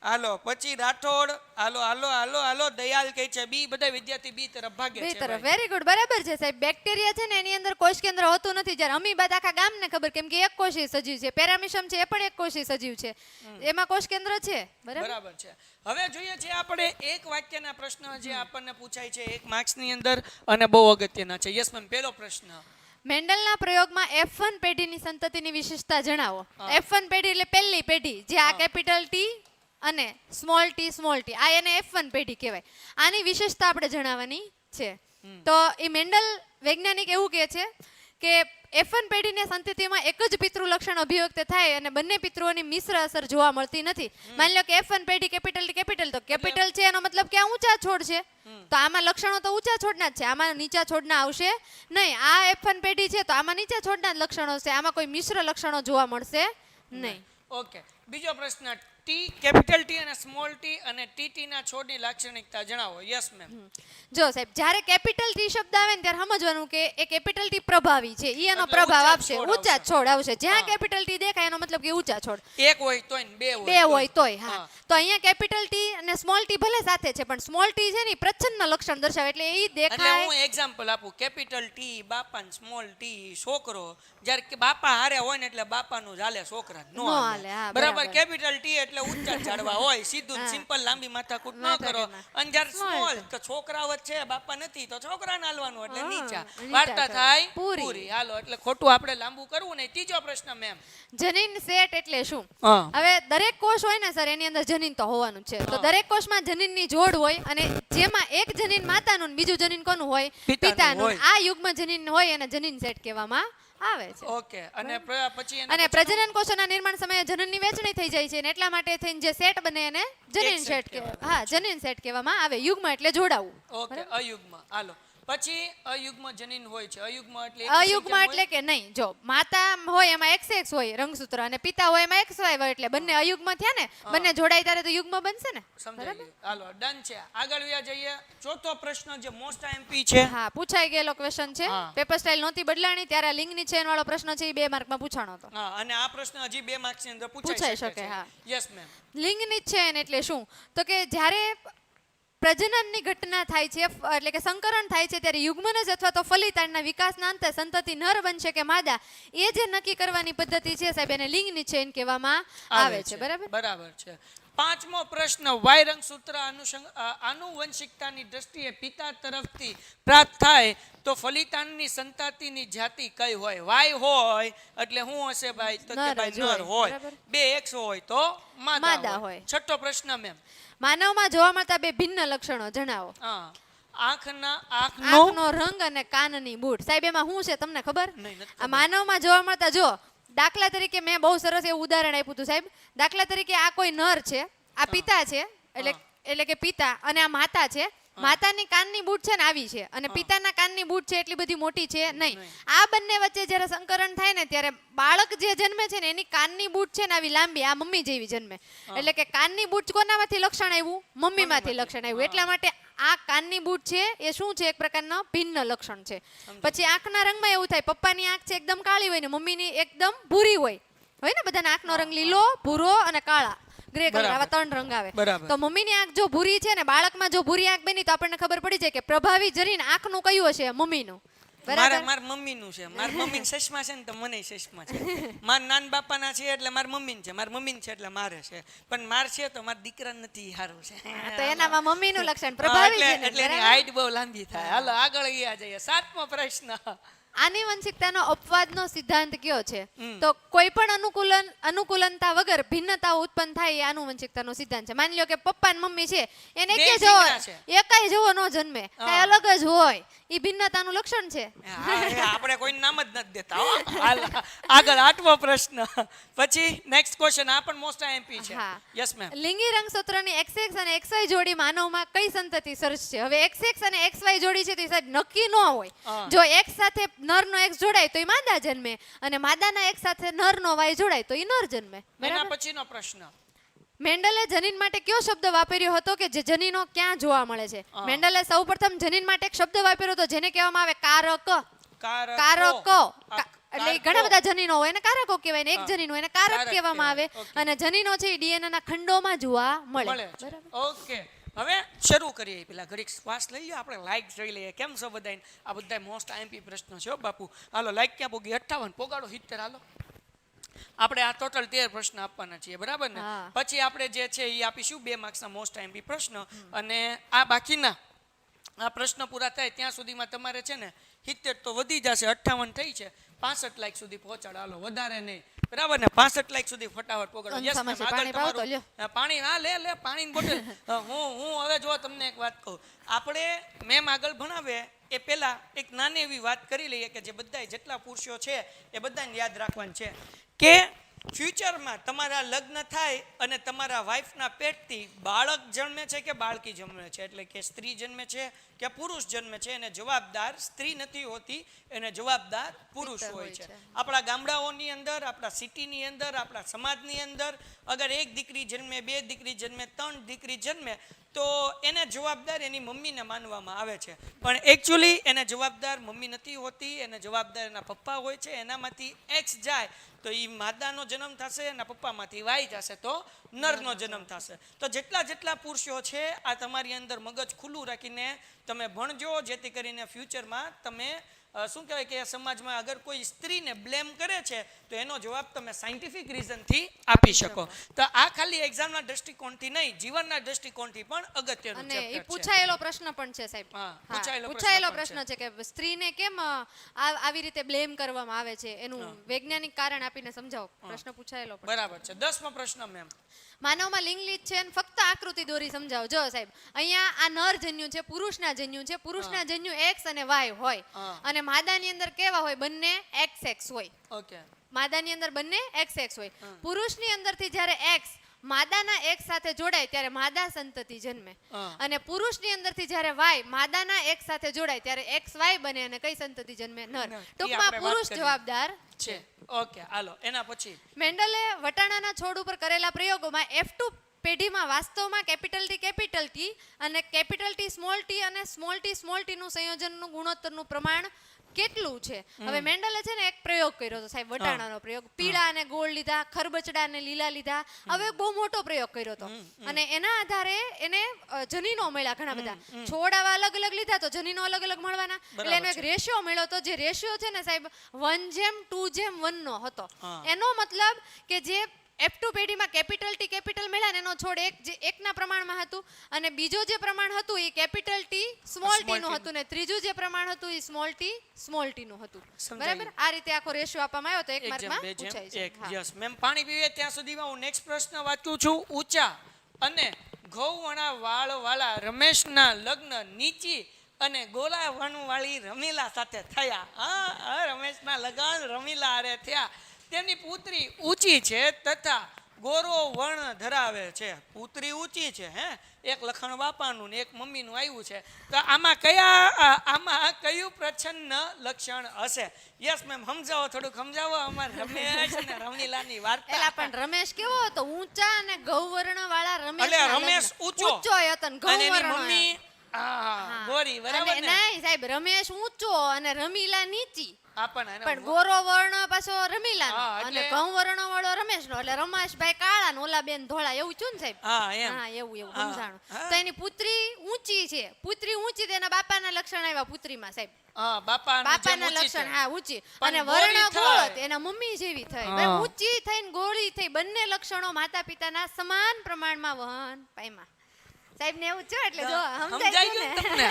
હાલો પછી રાઠોડ. હાલો હાલો હાલો હાલો દયાલ કઈ છે બી. બધા વિદ્યાર્થી બી તરફ ભાગે છે. બી તરફ. Very good. બરાબર છે સાહેબ. બેક્ટેરિયા છે ને એની અંદર કોષ કેન્દ્ર હોતું નથી. જ્યારે અમીબા આખા ગામને ખબર કેમ કે એક કોષી સજીવ છે. પેરામિશમ છે એ પણ એક કોષી સજીવ છે. એમાં કોષ કેન્દ્ર છે. બરાબર છે. હવે જોઈએ છે આપણે એક વાક્યના પ્રશ્ન જે આપણને પૂછાય છે 1 માર્ક્સની અંદર અને બહુ અગત્યના છે. Yes ma'am. પહેલો પ્રશ્ન મેન્ડલના પ્રયોગમાં F1 પેઢીની સંતતિની વિશેષતા જણાવો. F1 પેઢી એટલે પહેલી પેઢી જે આ કેપિટલ T અને સ્મોલ t આ એને F1 પેઢી કહેવાય. આની વિશેષતા આપણે જણાવવાની છે. તો એ મેન્ડલ વૈજ્ઞાનિક એવું કહે છે કે F1 પેઢીની સંતતિમાં એક જ પિતૃ લક્ષણ અભિવ્યક્ત થાય અને બંને પિતૃઓની મિશ્ર અસર જોવા મળતી નથી. માની લો કે F1 પેઢી કેપિટલ T કેપિટલ, તો કેપિટલ છે એનો મતલબ કે આ ઊંચા છોડ છે, તો આમાં લક્ષણો તો ઊંચા છોડના જ છે, આમાં નીચા છોડના આવશે નહીં. આ F1 પેઢી છે તો આમાં નીચા છોડના જ લક્ષણો છે, આમાં કોઈ મિશ્ર લક્ષણો જોવા મળશે નહીં. ઓકે, બીજો પ્રશ્ન, ટી કેપિટલ T અને સ્મોલ t અને tt ના છોડની લાક્ષણિકતા જણાવો. Yes ma'am. જો સાહેબ, જ્યારે કેપિટલ T શબ્દ આવે ને ત્યારે સમજવાનું કે એ કેપિટલ T પ્રભાવી છે, ઈ એનો એટલે પ્રભાવ ઊંચા આપશે, છોડ ઊંચા આવશે. છોડ આવશે. જ્યાં હા. કેપિટલ T દેખાય એનો મતલબ કે ઊંચા છોડ. એક હોય તોય ને બે બે હોય તોય. હા. હા, તો અહીંયા કેપિટલ T અને સ્મોલ t ભલે સાથે છે પણ સ્મોલ t છે ને ઈ પ્રચ્છન્ન લક્ષણ દર્શાવે એટલે ઈ એટલે દેખાય. હું એક્ઝામ્પલ આપું, કેપિટલ T બાપા ને સ્મોલ t છોકરો, જ્યારે કે બાપા હારે હોય ને એટલે બાપાનું જ હાલે, છોકરા નો નો હાલે. હાલે, હા, બરાબર. બરાબર. કેપિટલ T એટલે ઊંચા ઝાડવા હોય, સીધું હા. સિમ્પલ, લાંબી માથાકૂટ ન માથાકૂટ કરો. ના. અને જ્યારે Small સ્મોલ તો છોકરા વચ્ચે બાપા નથી તો છોકરાને હાલવાનું એટલે હા, નીચા. નીચા વાર્તા છોડ. થાય પૂરી. પૂરી. હાલો, એટલે ખોટું આપણે લાંબુ કરવું નહીં. ત્રીજો પ્રશ્ન મેમ. જનીન સેટ એટલે શું? હા. હવે દરેક કોષ હોય ને સર એની અંદર જનીન તો હોવાનું જ છે. તો હા. દરેક કોષમાં જનીનની જોડ હોય અને જેમાં એક જનીન માતાનું ને બીજું જનીન કોનું હોય? પિતાનું હોય. આ યુગ્મ જનીન હોય એને જનીન સેટ કહેવામાં આવે છે. ઓકે, અને પછી એના અને પછી- પ્રજનન કોષોના નિર્માણ સમયે જનનની વહેંચણી થઈ જાય છે અને એટલા માટે થઈને જે સેટ બને એને જનીન set સેટ કહેવાય. કહેવાય. હા, જનીન સેટ કહેવામાં આવે. યુગ્મ એટલે જોડાવું. ઓકે, અયુગ્મ. હાલો, પછી અયુગ્મ જનીન હોય છે. અયુગ્મ એટલે એક અયુગ્મ સંખ્યા એટલે કે નહીં, જો માતા હોય એમાં XX હોય રંગસૂત્ર અને પિતા હોય એમાં XY હોય એટલે બંને અયુગ્મ થયા ને, બંને જોડાય ત્યારે તો યુગ્મ બનશે ને. સમજાઈ ગયું. હાલો, ડન છે. આગળ વ્યા જઈએ. ચોથો પ્રશ્ન જે મોસ્ટ આઈએમપી છે. હા, પૂછાઈ ગયેલો ક્વેશ્ચન છે. હા. પેપર સ્ટાઇલ નહોતી બદલાણી ત્યારે આ લિંગની ચેન વાળો પ્રશ્ન છે એ 2 માર્કમાં પૂછાણો હતો. હા, અને આ પ્રશ્ન હજી 2 માર્ક્સ ની અંદર પૂછાઈ પૂછાઈ શકે, શકે છે. હા. Yes ma'am. લિંગની ચેન એટલે શું? તો કે જ્યારે પ્રજનનની ઘટના થાય છે એટલે કે સંકરણ થાય છે ત્યારે યુગ્મનજ અથવા તો ફલિતાંડના વિકાસના અંતે સંતતિ નર બનશે કે માદા એ જે નક્કી કરવાની પદ્ધતિ છે સાહેબ એને લિંગની ચેન કહેવામાં આવે છે. બરાબર. બરાબર છે. પાંચમો પ્રશ્ન, વાય રંગસૂત્ર આનુવંશિકતાની દ્રષ્ટિએ પિતા તરફથી પ્રાપ્ત થાય તો ફલિતાંડની સંતાતિની જાતિ કઈ હોય? વાય હોય એટલે શું હશે ભાઈ? તો કે નર ભાઈ જ નર હોય. હોય. બરાબર. 2 X હોય તો માદા માદા હોય. હોય. છઠ્ઠો પ્રશ્ન મેમ. માનવમાં જોવા મળતા 2 ભિન્ન લક્ષણો જણાવો. હા, આંખનો આંખનો રંગ અને કાનની બૂટ. સાહેબ એમાં શું છે તમને ખબર? નહીં, નથી આ માનવમાં જોવા મળતા, જો દાખલા તરીકે મેં બહુ સરસ એવું ઉદાહરણ આપ્યું હતું સાહેબ. દાખલા તરીકે આ કોઈ નર છે, આ પિતા છે, એટલે કે પિતા, અને આ માતા છે. માતાની કાનની બૂટ છે ને આવી છે અને પિતાના કાનની બૂટ છે એટલી બધી મોટી છે નહીં. આ બંને વચ્ચે જ્યારે સંકરણ થાય ને ત્યારે બાળક જે જન્મે છે ને એની કાનની બૂટ છે ને આવી લાંબી, આ મમ્મી જેવી જન્મે. એટલે કે કાનની બૂટ કોનામાંથી લક્ષણ આવ્યું? મમ્મીમાંથી લક્ષણ આવ્યું. એટલા માટે આ કાનની બૂટ છે એ શું છે? એક પ્રકારનો ભિન્ન લક્ષણ છે. પછી આંખના રંગમાં એવું થાય, પપ્પાની આંખ છે એકદમ કાળી હોય ને મમ્મીની એકદમ ભૂરી હોય ને. બધાના આંખનો રંગ લીલો, ભૂરો અને કાળા, ગ્રે કલર, આવા 3 રંગ આવે. બરાબર. તો મમ્મીની આંખ જો ભૂરી છે ને બાળકમાં જો ભૂરી આંખ બની તો આપણને ખબર પડી જાય કે પ્રભાવી જરીન આંખનું કયું હશે? મમ્મીનું. બરાબર. મારા મમ્મીનું છે. મારા મમ્મી ચશ્મા છે ને તો મને ચશ્મા છે. મારા નાન બાપાના છે એટલે મારા મમ્મી છે. મારા મમ્મી છે એટલે મારે છે. પણ માર છે તો મારા દીકરા નથી હારું છે. તો એનામાં મમ્મીનું લક્ષણ હા, પ્રભાવી છે ને, એટલે એની બરાબર? હાઈટ બહુ લાંબી થાય. હાલો આગળ ગયા જઈએ. 7મો પ્રશ્ન. આનુવંશિકતાનો અપવાદનો સિદ્ધાંત કયો છે? તો કોઈ પણ અનુકૂલનતા વગર ભિન્નતાઓ ઉત્પન્ન થાય એ આનુવંશિકતાનો સિદ્ધાંત છે. માની લો કે પપ્પા અને મમ્મી છે એને બે એકે જેવો જીગડા છે. એકાય જેવો ન જન્મે, કઈ અલગ જ હોય, એ ભિન્નતાનું લક્ષણ છે. હા, એ આપણે કોઈ નામ જ નથી દેતા હો. હાલ, આગળ 8મો પ્રશ્ન. પછી નેક્સ્ટ ક્વેશ્ચન. આ પણ મોસ્ટ આઈએમપી છે. હા. Yes ma'am. લિંગી રંગસૂત્રની XX અને XY જોડી માનવમાં કઈ સંતતિ સર્જશે? હવે XX અને XY જોડી છે તો એ સાહેબ નક્કી ન હોય. જો X સાથે નરનો X જોડાય તો એ માદા જન્મે અને માદાના X સાથે નરનો Y જોડાય તો એ નર જન્મે. એના પછીનો પ્રશ્ન. મેન્ડલે જનીન માટે કયો શબ્દ વાપર્યો હતો કે જે જનીનો ક્યાં જોવા મળે છે? મેન્ડલે સૌપ્રથમ જનીન માટે એક શબ્દ વાપર્યો હતો જેને કહેવામાં આવે કારક. કારકો. એટલે ઈ ઘણા બધા જનીનો હોય એને કારકો કહેવાય ને એક જનીન હોય એને કારક કહેવામાં આવે. અને જનીનો છે એ DNA ના ખંડોમાં જોવા મળે. છે. ઓકે, હવે શરૂ કરીએ. પેલા ઘડીક શ્વાસ લઈ લો, આપણે લાઈક જોઈ લઈએ. કેમ છો બધાય? આ બધા મોસ્ટ આઈએમપી પ્રશ્નો છે હો બાપુ. હાલો, લાઈક ક્યાં પોગી? 58 પોગાડો 70. હાલો, આપણે આ ટોટલ 13 પ્રશ્ન આપવાના છીએ, બરાબર ને? પછી આપણે જે છે એ આપીશું 2 માર્ક્સના મોસ્ટ આઈએમપી પ્રશ્ન. અને આ બાકીના આ પ્રશ્ન પૂરા થાય ત્યાં સુધીમાં તમારે છે ને 70 તો વધી જશે, 58 થઈ છે, 65 લાખ સુધી પહોંચાડો, હાલો વધારે નહીં, બરાબર ને? 65 લાખ સુધી ફટાફટ પકડો. યસ મેમ, આગળ પાણી પાવ તો તમારું લ્યો. પાણી, હા લે પાણીની બોટલ. હું હવે જો તમને એક વાત કહું, આપણે મેમ આગળ ભણાવે એ પહેલા એક નાની એવી વાત કરી લઈએ કે જે બધા જેટલા પુરુષો છે એ બધાને યાદ રાખવાનું છે કે ફ્યુચરમાં તમારા લગ્ન થાય અને તમારા વાઈફના પેટથી બાળક જન્મે છે કે બાળકી જન્મે છે, એટલે કે સ્ત્રી જન્મે છે કે પુરુષ જન્મે છે, એને જવાબદાર સ્ત્રી નથી હોતી, એને જવાબદાર પુરુષ હોય છે. આપણા ગામડાઓની અંદર, આપણા સિટીની અંદર, આપણા સમાજની અંદર અગર એક દીકરી જન્મે, 2 દીકરી જન્મે, 3 દીકરી જન્મે તો એને જવાબદાર એની મમ્મીને માનવામાં આવે છે, પણ એકચ્યુઅલી એને જવાબદાર મમ્મી નથી હોતી, એને જવાબદાર એના પપ્પા હોય છે. એનામાંથી એક્સ જાય તો એ માદાનો જન્મ થશે, એના પપ્પામાંથી વાય થશે તો નરનો જન્મ થશે. તો જેટલા પુરુષો છે આ તમારી અંદર મગજ ખુલ્લું રાખીને તમે ભણજો, જેથી કરીને ફ્યુચરમાં તમે શું કહેવાય કે સમાજમાં અગર કોઈ સ્ત્રીને બ્લેમ કરે છે તો એનો જવાબ તમે સાયન્ટિફિક રીઝનથી આપી શકો. તો આ ખાલી એક્ઝામના દૃષ્ટિકોણથી નહીં, જીવનના દૃષ્ટિકોણથી પણ અગત્યનું અને એ છે. પૂછાયેલો પ્રશ્ન પણ છે સાહેબ. હા, પૂછાયેલો પ્રશ્ન છે કે સ્ત્રીને કેમ આવી રીતે બ્લેમ કરવામાં આવે છે, એનું વૈજ્ઞાનિક કારણ આપીને સમજાવો. પ્રશ્ન પૂછાયેલો પણ. બરાબર છે. 10મો પ્રશ્ન મેમ. માનવમાં લિંગ લીધ છે અને ફક્ત આકૃતિ દોરી સમજાવો. જો સાહેબ, અહીંયા આ નર જન્યુ છે, પુરુષના જન્યુ છે, પુરુષના જન્યુ એક્સ અને વાય હોય અને માદાની અંદર કેવા હોય? બંને XX હોય. ઓકે. માદાની અંદર બંને XX હોય. પુરુષની અંદરથી જ્યારે એક્સ માદાના એક્સ સાથે જોડાય ત્યારે માદા સંતતિ જન્મે, અને પુરુષની અંદરથી જ્યારે વાય માદાના એક્સ સાથે જોડાય ત્યારે XY બને અને કઈ સંતતિ જન્મે? નર. ટૂંકમાં પુરુષ જવાબદાર છે. ઓકે, હાલો એના પછી મેન્ડલે વટાણાના છોડ ઉપર કરેલા પ્રયોગોમાં F2 પેઢીમાં વાસ્તવમાં કેપિટલ T અને કેપિટલ T સ્મોલ t અને સ્મોલ t નું સંયોજનનું ગુણોત્તરનું પ્રમાણ કેટલું છે? હવે મેન્ડલે છે ને એક પ્રયોગ કર્યો હતો સાહેબ, વટાણાનો પ્રયોગ. પીળા અને ગોળ લીધા, ખરબચડા અને લીલા લીધા. હવે બહુ મોટો પ્રયોગ કર્યો હતો અને એના આધારે એને જનીનો મળ્યા ઘણા બધા. છોડ આવા અલગ અલગ લીધા તો જનીનો અલગ અલગ મળવાના, એટલે એનો એક રેશિયો મળ્યો હતો. જે રેશિયો છે ને સાહેબ 1:2:1 નો હતો. એનો મતલબ કે જે F2 પેઢીમાં કેપિટલ T મળ્યા ને એનો છોડ એકના પ્રમાણમાં હતું, અને બીજો જે પ્રમાણ હતું એ કેપિટલ T સ્મોલ t નું હતું, ને ત્રીજું જે પ્રમાણ હતું એ સ્મોલ t નું હતું. બરાબર? આ રીતે આખો રેશિયો આપવામાં આવ્યો તો 1 માર્કમાં પૂછાય છે. Yes ma'am. પાણી પીવે ત્યાં સુધીમાં હું નેક્સ્ટ પ્રશ્ન વાંચું છું. ઊંચા અને ઘઉંવણા વાળવાળા રમેશના લગ્ન નીચી અને ગોલા વણવાળી રમીલા સાથે થયા. હા, રમેશના લગ્ન રમીલા હારે થયા. તેની પુત્રી ઊંચી છે તથા ગોરો વર્ણ ધરાવે છે. પુત્રી ઊંચી છે, એક લખણ બાપાનું ને એક મમ્મીનું આવ્યું છે. તો આમાં કયું પ્રચ્છન્ન લક્ષણ હશે? યસ મેમ, સમજાવો, થોડુંક સમજાવો અમારે રમેશ અને રમીલાની વાર્તા. એલા પણ રમેશ કેવો હતો? ઊંચા અને ગૌવર્ણ વાળા રમેશ. એટલે રમેશ ઊંચો હતો ને ગૌવર્ણ મમ્મી ગોરી, બરાબર ને? નહીં સાહેબ, રમેશ ઊંચો અને રમીલા નીચી. પણ ગોરો વર્ણ પાછો રમીલાનો હા, અને ઘઉં વર્ણ વાળો રમેશનો, એટલે રમેશભાઈ કાળા ને ઓલા બેન ધોળા, એવું છું ને સાહેબ? હા, એવું સમજાણું. તો એની પુત્રી ઊંચી છે. પુત્રી ઊંચી, તેના બાપાના લક્ષણ આવ્યા પુત્રીમાં સાહેબ. બાપાના લક્ષણ હા ઊંચી, અને વર્ણ ગોળ એના મમ્મી જેવી થઈ. ભાઈ ઊંચી થઈને ગોળી થઈ, બંને લક્ષણો માતા પિતાના સમાન પ્રમાણમાં વહન પામ્યા. સાહેબ ને એવું છે એટલે જો સમજાઈ ગયું તમને.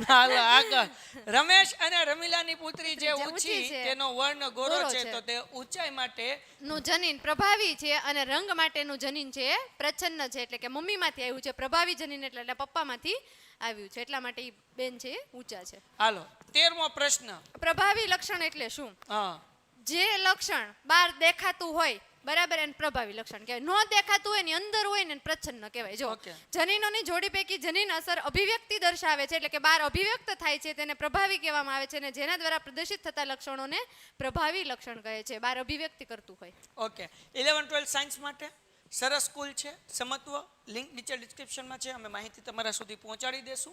હાલો આગળ. રમેશ અને રમીલાની પુત્રી જે ઊંચી તેનો વર્ણ ગોરો છે, તો તે ઊંચાઈ માટે નું જનીન પ્રભાવી છે અને રંગ માટેનું જનીન છે પ્રચ્છન્ન છે, એટલે કે મમ્મીમાંથી આવ્યું છે. પ્રભાવી જનીન એટલે પપ્પામાંથી આવ્યું છે, એટલા માટે બેન છે ઊંચા છે. હાલો 13મો પ્રશ્ન. પ્રભાવી લક્ષણ એટલે શું? જે લક્ષણ બહાર દેખાતું હોય, બરાબર, એને પ્રભાવી લક્ષણ કહેવાય. ન દેખાતું હોય એની અંદર હોય ને પ્રચ્છન્ન કહેવાય. જો જનીનોની જોડી પૈકી જનીન અસર અભિવ્યક્તિ દર્શાવે છે, એટલે કે બહાર અભિવ્યક્ત થાય છે, તેને પ્રભાવી કહેવામાં આવે છે, અને જેના દ્વારા પ્રદર્શિત થતા લક્ષણોને પ્રભાવી લક્ષણ કહે છે, બહાર અભિવ્યક્તિ કરતું હોય. ઓકે. 11-12 સાયન્સ માટે સરસ સ્કૂલ છે સમત્વ, લિંક નીચે ડિસ્ક્રિપ્શનમાં છે, અમે માહિતી તમારા સુધી પહોંચાડી દેશું.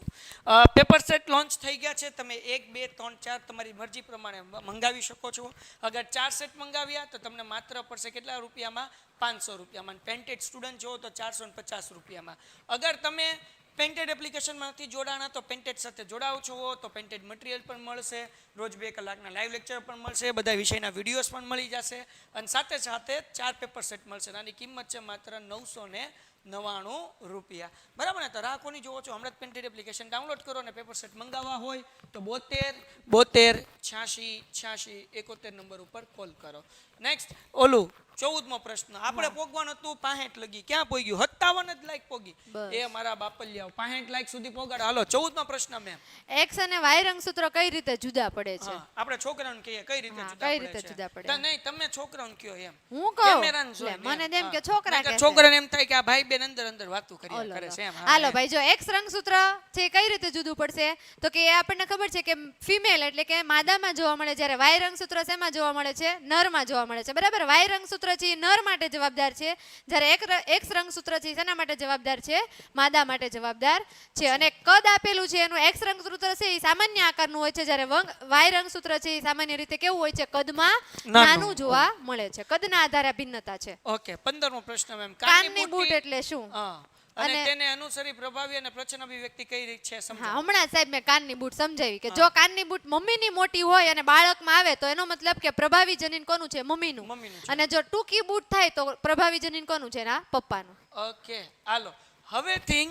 પેપર સેટ લોન્ચ થઈ ગયા છે, તમે 1, 2, 3, 4 તમારી મરજી પ્રમાણે મંગાવી શકો છો. અગર 4 સેટ મંગાવ્યા તો તમને માત્ર પડશે કેટલા રૂપિયામાં? 500 રૂપિયામાં. પેન્ટેડ સ્ટુડન્ટ જો તો 450 રૂપિયામાં. અગર તમે પેન્ટેડ એપ્લિકેશનમાં નથી જોડાણા તો પેન્ટેડ સાથે જોડાવ છો તો પેન્ટેડ મટીરિયલ પણ મળશે, રોજ 2 કલાકના લાઈવ લેક્ચર પણ મળશે, બધા વિષયના વિડીયોઝ પણ મળી જશે, અને સાથે સાથે 4 પેપર સેટ મળશે. આની કિંમત છે માત્ર 999 રૂપિયા. બરાબર ને? તો રાહ કોની જોવો છો? હમણાં જ પેન્ટેડ એપ્લિકેશન ડાઉનલોડ કરો અને પેપર સેટ મંગાવવા હોય તો 72 86 86 71 નંબર ઉપર કોલ કરો. નેક્સ્ટ ઓલું 14મો પ્રશ્ન આપણે પોગવાનું હતું 65 લગી. ક્યાં પોગ્યું? 57 જ લાઈક પોગી. બસ. એ મારા બાપલિયાઓ 65 લાઈક સુધી પોગાડો. હાલો 14મો પ્રશ્ન મેમ. એક્સ અને વાય રંગસૂત્ર કઈ રીતે જુદા પડે છે? હા, આપણે છોકરાઓને કહીએ કઈ રીતે હા, જુદા કઈ પડે રીતે છે? જુદા પડે? તો નહીં તમે છોકરાઓને કયો એમ. હું કહું કેમેરાને લે, જોઈને મને એમ. તેમ કે હા. છોકરા નહીંતર કહેશે. છોકરાને એમ થાય કે આ ભાઈ બેન અંદર અંદર વાતું કર્યા ઓલો, કરે ઓલો. છે એમ. હા, હાલો એમ. ભાઈ, જો એક્સ રંગસૂત્ર છે કઈ રીતે જુદું પડશે તો કે એ આપણને ખબર છે કે ફિમેલ એટલે કે માદામાં જોવા મળે, જ્યારે વાય રંગસૂત્ર શેમાં જોવા મળે છે? નરમાં જોવા મળે છે. બરાબર? વાય રંગસૂત્ર છે એ નર માટે જવાબદાર છે, જ્યારે એક્સ રંગસૂત્ર છે એ શેના માટે જવાબદાર છે? માદા માટે જવાબદાર છે. અને કદ આપેલું છે એનું એક્સ રંગસૂત્ર છે એ સામાન્ય આકારનું હોય છે, જ્યારે વાય રંગસૂત્ર છે એ સામાન્ય રીતે કેવું હોય છે? કદમાં નાનું જોવા મળે છે. કદના આધારે ભિન્નતા છે. ઓકે 15મો પ્રશ્ન મેમ. કાનની બૂટ એટલે શું? હા. અને અને- તેને અનુસરી પ્રભાવી અને પ્રચન અભિવ્યક્તિ કઈ રીત છે હા, સમજાવો. હમણાં સાહેબ મેં કાનની બૂટ સમજાવી કે જો કાનની બૂટ મમ્મીની મોટી હોય અને બાળકમાં આવે તો એનો મતલબ કે પ્રભાવી જનીન કોનું છે? મમ્મીનું. મમ્મીનું છે. અને જો ટૂંકી બૂટ થાય તો પ્રભાવી જનીન કોનું છે? એના પપ્પાનું. ઓકે હાલો હવે થિંગ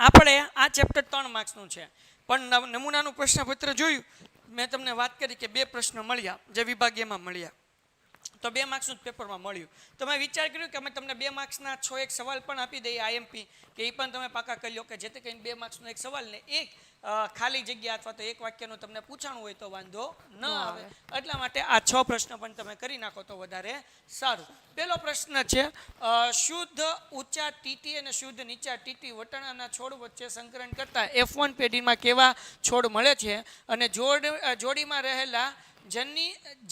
આપણે આ ચેપ્ટર 3 માર્ક્સનું છે, પણ નમૂનાનું પ્રશ્નપત્ર જોયું. મેં તમને વાત કરી કે 2 પ્રશ્ન મળ્યા જે વિભાગીયમાં મળ્યા, તો 2 માર્ક્સનું જ પેપરમાં મળ્યું. તો મેં વિચાર કર્યો કે અમે તમને 2 માર્ક્સના 6 એક સવાલ પણ આપી દઈએ આઈએમપી, કે એ પણ તમે પાકા કરી લો, કે જેથી કરીને 2 માર્ક્સનો એક સવાલ ને એક ખાલી જગ્યા અથવા તો એક વાક્યનું તમને પૂછાણું હોય તો વાંધો ન આવે. એટલા માટે આ 6 પ્રશ્ન પણ તમે કરી નાખો તો વધારે સારું. પહેલો પ્રશ્ન છે શુદ્ધ ઊંચા ટીટી અને શુદ્ધ નીચા ટીટી વટાણાના છોડ વચ્ચે સંકરણ કરતા F1 પેઢીમાં કેવા છોડ મળે છે અને જોડીમાં રહેલા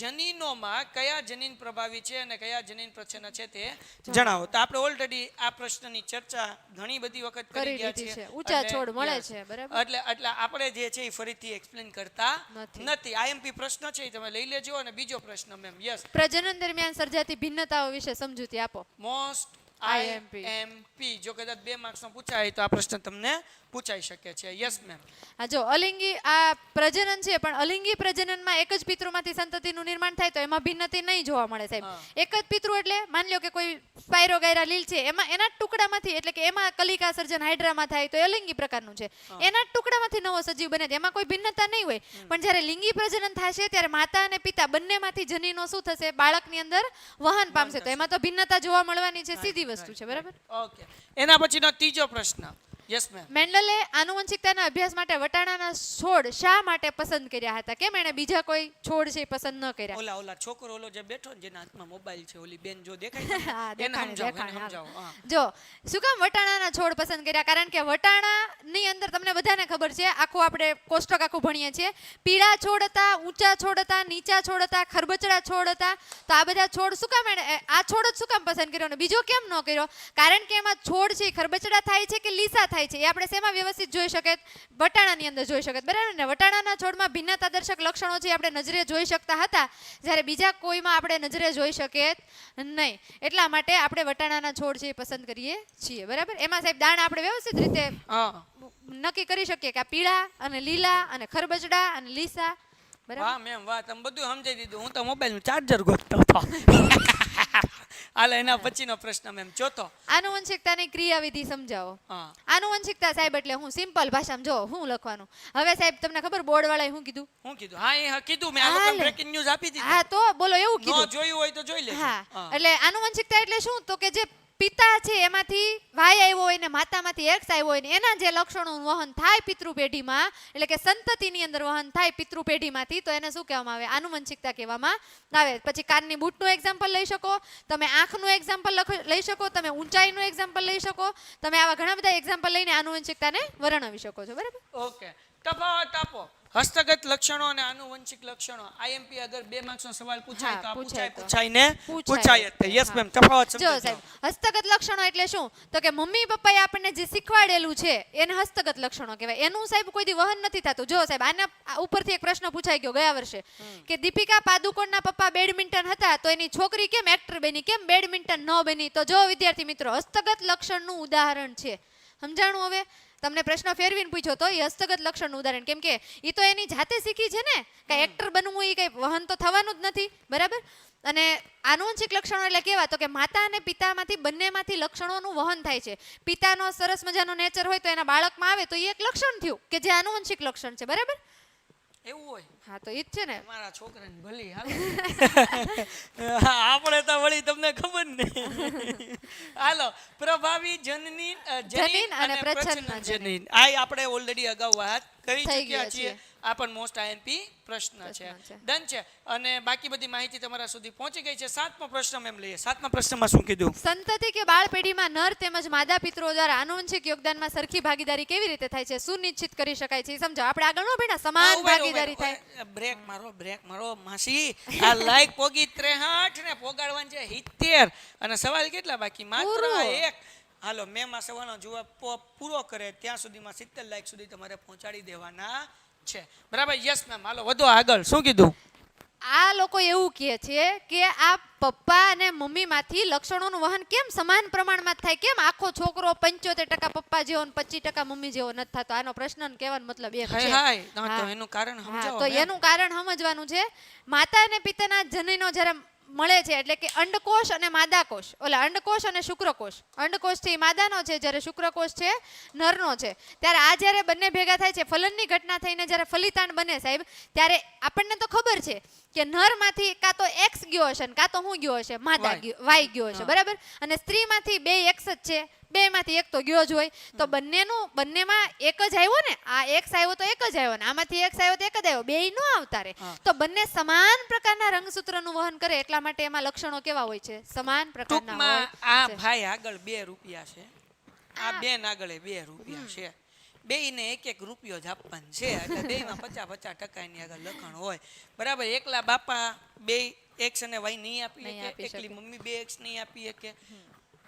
જનીનોમાં કયા જનીન પ્રભાવી છે અને કયા જનીન પ્રચ્છન્ન છે તે જણાવો. તો આપણે ઓલરેડી આ પ્રશ્નની ચર્ચા ઘણી બધી વખત કરી ગયા લીધી છીએ. છે. ઊંચા એટલે- છોડ મળે yes. છે, બરાબર? એટલે આપણે જે છે એ ફરીથી એક્સપ્લેન કરતા નથી. નથી. આઈએમપી પ્રશ્ન છે એ તમે લઈ લેજો. અને બીજો પ્રશ્ન મેમ યસ પ્રજનન દરમિયાન સર્જાતી ભિન્નતાઓ વિશે સમજૂતી આપો. Most IMP. આઈએમપી જો કદાચ 2 માર્ક્સનો પૂછાય તો આ પ્રશ્ન તમને પૂછાઈ શકે છે. Yes ma'am. હા, જો અલિંગી આ પ્રજનન છે, પણ અલિંગી પ્રજનનમાં એક જ પિતૃમાંથી સંતતિનું નિર્માણ થાય તો એમાં ભિન્નતા નહીં જોવા મળે સાહેબ. હા. એક જ પિતૃ એટલે માની લો કે કોઈ સ્પાયરોગાયરા લીલ છે, એમાં એના જ ટુકડામાંથી એટલે કે એમાં કલિકા સર્જન હાઇડ્રામાં થાય તો એ અલિંગી પ્રકારનું છે. એના જ ટુકડામાંથી નવો સજીવ બને છે, એમાં કોઈ ભિન્નતા નહીં હોય. પણ જ્યારે લિંગી પ્રજનન થશે ત્યારે માતા અને પિતા બંનેમાંથી જનીનો શું થશે? બાળકની અંદર વહન પામશે. તો એમાં તો ભિન્નતા જોવા મળવાની છે, સીધી વસ્તુ છે, બરાબર? ઓકે એના પછીનો ત્રીજો પ્રશ્ન. Yes ma'am. મેન્ડલે આનુવંશિકતાના અભ્યાસ માટે વટાણાના છોડ શા માટે પસંદ કર્યા હતા? કેમ એણે બીજા કોઈ છોડ છે એ પસંદ ન કર્યા? ઓલા છોકરો ઓલો જે બેઠો ને જેના હાથમાં મોબાઈલ છે, ઓલી બેન જો દેખાય હા, છે? એને દેખાણે, સમજાવો, દેખાણે, એને હાલો. સમજાવો. હા. જો શું કામ વટાણાના છોડ પસંદ કર્યા? કારણ કે વટાણાની અંદર તમને બધાને ખબર છે, આખું આપણે કોષ્ટક આખું ભણીએ છીએ, પીળા છોડ હતા, ઊંચા છોડ હતા, નીચા છોડ હતા, ખરબચડા છોડ હતા. તો આ બધા છોડ શું કામ એણે આ છોડ જ શું કામ પસંદ કર્યો અને બીજો કેમ ન કર્યો? કારણ કે એમાં છોડ છે ખરબચડા થાય છે કે લીસા થાય છે એ આપણે શેમાં વ્યવસ્થિત જોઈ શકે? વટાણાની અંદર જોઈ શકે, બરાબર ને? વટાણાના છોડમાં ભિન્નતા દર્શક લક્ષણો છે આપણે નજરે જોઈ શકતા હતા, જ્યારે બીજા કોઈમાં આપણે નજરે જોઈ શકીએ નહીં. એટલા માટે આપણે વટાણાના છોડ છે એ પસંદ કરીએ છીએ, બરાબર? એમાં સાહેબ દાણા આપણે વ્યવસ્થિત રીતે હા. નક્કી કરી શકીએ કે આ પીળા અને લીલા અને ખરબચડા અને લીસા, બરાબર? વાહ મેમ વાહ, તમે બધું સમજાઈ દીધું. હું તો મોબાઈલનું ચાર્જર ગોતતો હતો. હાલ એના પછીનો પ્રશ્ન મેમ ચોથો. આનુવંશિકતાની ક્રિયાવિધિ સમજાવો. હા. આનુવંશિકતા સાહેબ એટલે હું સિમ્પલ ભાષામાં જો હું લખવાનું. હવે સાહેબ તમને ખબર બોર્ડ વાળાએ શું કીધું? હું કીધું? હા એ કીધું મેં. આ હાલે. લોકો બ્રેકિંગ ન્યૂઝ આપી દીધી. હા તો બોલો એવું ન કીધું. જોયું હોય તો જોઈ લેજો. હા, હા. એટલે આનુવંશિકતા એટલે શું? તો કે જે પિતા છે એમાંથી વાય આવ્યો હોય ને માતામાંથી એક્સ આવ્યો હોય ને એના જે લક્ષણોનું વહન થાય પિતૃ પેઢીમાં, એટલે કે સંતતિની અંદર વહન થાય પિતૃ પેઢીમાંથી, તો એને શું કહેવામાં આવે? આનુવંશિકતા કહેવામાં આવે. પછી કાનની બૂટનું એક્ઝામ્પલ લઈ શકો, તમે આંખનું એક્ઝામ્પલ લઈ શકો, તમે ઊંચાઈનું એક્ઝામ્પલ લઈ શકો, તમે આવા ઘણા બધા એક્ઝામ્પલ લઈને આનુવંશિકતાને વર્ણવી શકો છો, બરાબર? ઓકે તફાવત આપો. હસ્તગત લક્ષણો અને આનુવંશિક લક્ષણો. આઈએમપી અગર 2 માર્ક્સનો સવાલ પૂછાય હા, તો આ પૂછાય તો. પૂછાય પૂછાય. જ તે. યસ હા. મેમ તફાવત જો સમજાવો. સાહેબ, હસ્તગત લક્ષણો એટલે શું? તો કે મમ્મી પપ્પાએ આપણને જે શીખવાડેલું છે એને હસ્તગત લક્ષણો કહેવાય. એનું સાહેબ કોઈ દી વહન નથી થતું. જો સાહેબ, આના ઉપરથી એક પ્રશ્ન પૂછાઈ ગયો ગયા વર્ષે કે દીપિકા પાદુકોણના પપ્પા બેડમિન્ટન હતા તો એની છોકરી કેમ એક્ટર બની, કેમ બેડમિન્ટન ન બની? તો જો વિદ્યાર્થી મિત્રો, હસ્તગત લક્ષણનું ઉદાહરણ છે. સમજાણું હવે? તમને પ્રશ્ન ફેરવીને પૂછ્યો તો એ હસ્તગત લક્ષણનું ઉદાહરણ, કેમ કે એ તો એની જાતે શીખી છે ને, કે એક્ટર બનવું એ કઈ વહન તો થવાનું જ નથી, બરાબર. અને આનુવંશિક લક્ષણો એટલે કેવા, તો કે માતા અને પિતામાંથી બંનેમાંથી લક્ષણોનું વહન થાય છે. પિતાનો સરસ મજાનો નેચર હોય તો એના બાળકમાં આવે તો એ એક લક્ષણ થયું કે જે આનુવંશિક લક્ષણ છે, બરાબર. એવું હોય? હા, તો ઈ જ છે ને. મારા છોકરાને ભલી હાલો. આપણે તો વળી તમને ખબર ને. હાલો, પ્રભાવી જનની જનીન અને પ્રચ્છન્ન જનીન. આ આપણે ઓલરેડી અગાઉ વાત કરી થઈ ચૂક્યા ગયા છીએ. છીએ. આ પણ મોસ્ટ આઈએમપી પ્રશ્ન છે. છે. ડન છે. અને બાકી બધી માહિતી તમારા સુધી પહોંચી ગઈ છે. 7મો પ્રશ્ન એમ લઈએ. 7મા પ્રશ્નમાં શું કીધું? સંતતિ કે બાળ પેઢીમાં નર તેમજ માદા પિતૃઓ દ્વારા આનુવંશિક યોગદાનમાં સરખી ભાગીદારી કેવી રીતે થાય છે, સુનિશ્ચિત કરી શકાય છે, સમજો. આપણે આગળ નો ભણ્યા, સમાન ભાગીદારી થાય. બ્રેક મારો માસી. આ લાઈક પોગી 63 ને પોગાડવાનું છે 70. અને સવાલ કેટલા બાકી? માત્ર એક. હાલો, મેમાં સવાલનો જવાબ પૂરો કરે ત્યાં સુધીમાં 70 લાઈક સુધી તમારે પહોંચાડી દેવાના છે, બરાબર? Yes ma'am. હાલો વધો આગળ. શું કીધું? આ લોકો એવું કહે છે કે આ પપ્પા અને મમ્મીમાંથી લક્ષણોનું વહન કેમ સમાન પ્રમાણમાં થાય, કેમ આખો છોકરો 75% પપ્પા જેવો ને 25% મમ્મી જેવો નથી થતો? આનો પ્રશ્ન કહેવાનો મતલબ એ છે. તો એનું કારણ સમજાવો. તો એનું કારણ સમજવાનું છે. માતા અને પિતાના જનીનો જ્યારે મળે છે, એટલે કે અંડકોષ અને માદાકોષ, ઓલા અંડકોષ અને શુક્રકોષ. અંડકોષ છે એ માદાનો છે, જ્યારે શુક્રકોષ છે નરનો છે. ત્યારે આ જ્યારે બંને ભેગા થાય છે, ફલનની ઘટના થઈને જ્યારે ફલિતાંડ બને સાહેબ, ત્યારે આપણને તો ખબર છે કે નરમાંથી કાં તો એક્સ ગયો હશે ને કાં તો હું ગયો હશે, માદા વાય ગયો હશે, બરાબર. અને સ્ત્રીમાંથી બે એક્સ જ છે, બેમાંથી એક તો ગયો જ હોય. તો બંનેમાં એક જ આવ્યો ને, આ એક્સ આવ્યો તો એક જ આવ્યો ને આમાંથી એક્સ આવ્યો તો એક જ આવ્યો, બેય નો આવતા રે. તો બંને સમાન પ્રકારના રંગસૂત્રનું વહન કરે, એટલા માટે એમાં લક્ષણો કેવા હોય છે? સમાન પ્રકારના હોય. આ ભાઈ આગળ 2 રૂપિયા છે, આ બેન આગળ 2 રૂપિયા છે, બેયને 1-1 રૂપિયો જ આપવાનો છે. એટલે બેયમાં 50-50% એની આગળ લખણ હોય, બરાબર. એકલા બાપા બે એક્સ અને વાય નહીં આપી શકે, એકલી મમ્મી 2 એક્સ નહીં આપી શકે.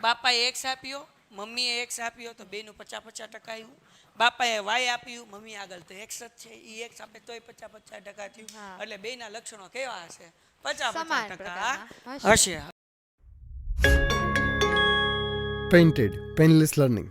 બાપાએ એક્સ આપ્યો, મમ્મીએ એક્સ આપ્યો, તો બેયનું 50-50% આવ્યું. બાપાએ વાય આપ્યું, મમ્મી આગળ તો એક્સ જ છે, એ એક્સ આપે તોય 50-50% થયું. એટલે બેયના લક્ષણો કેવા હશે? 50% હશે. Painted Painless Learning.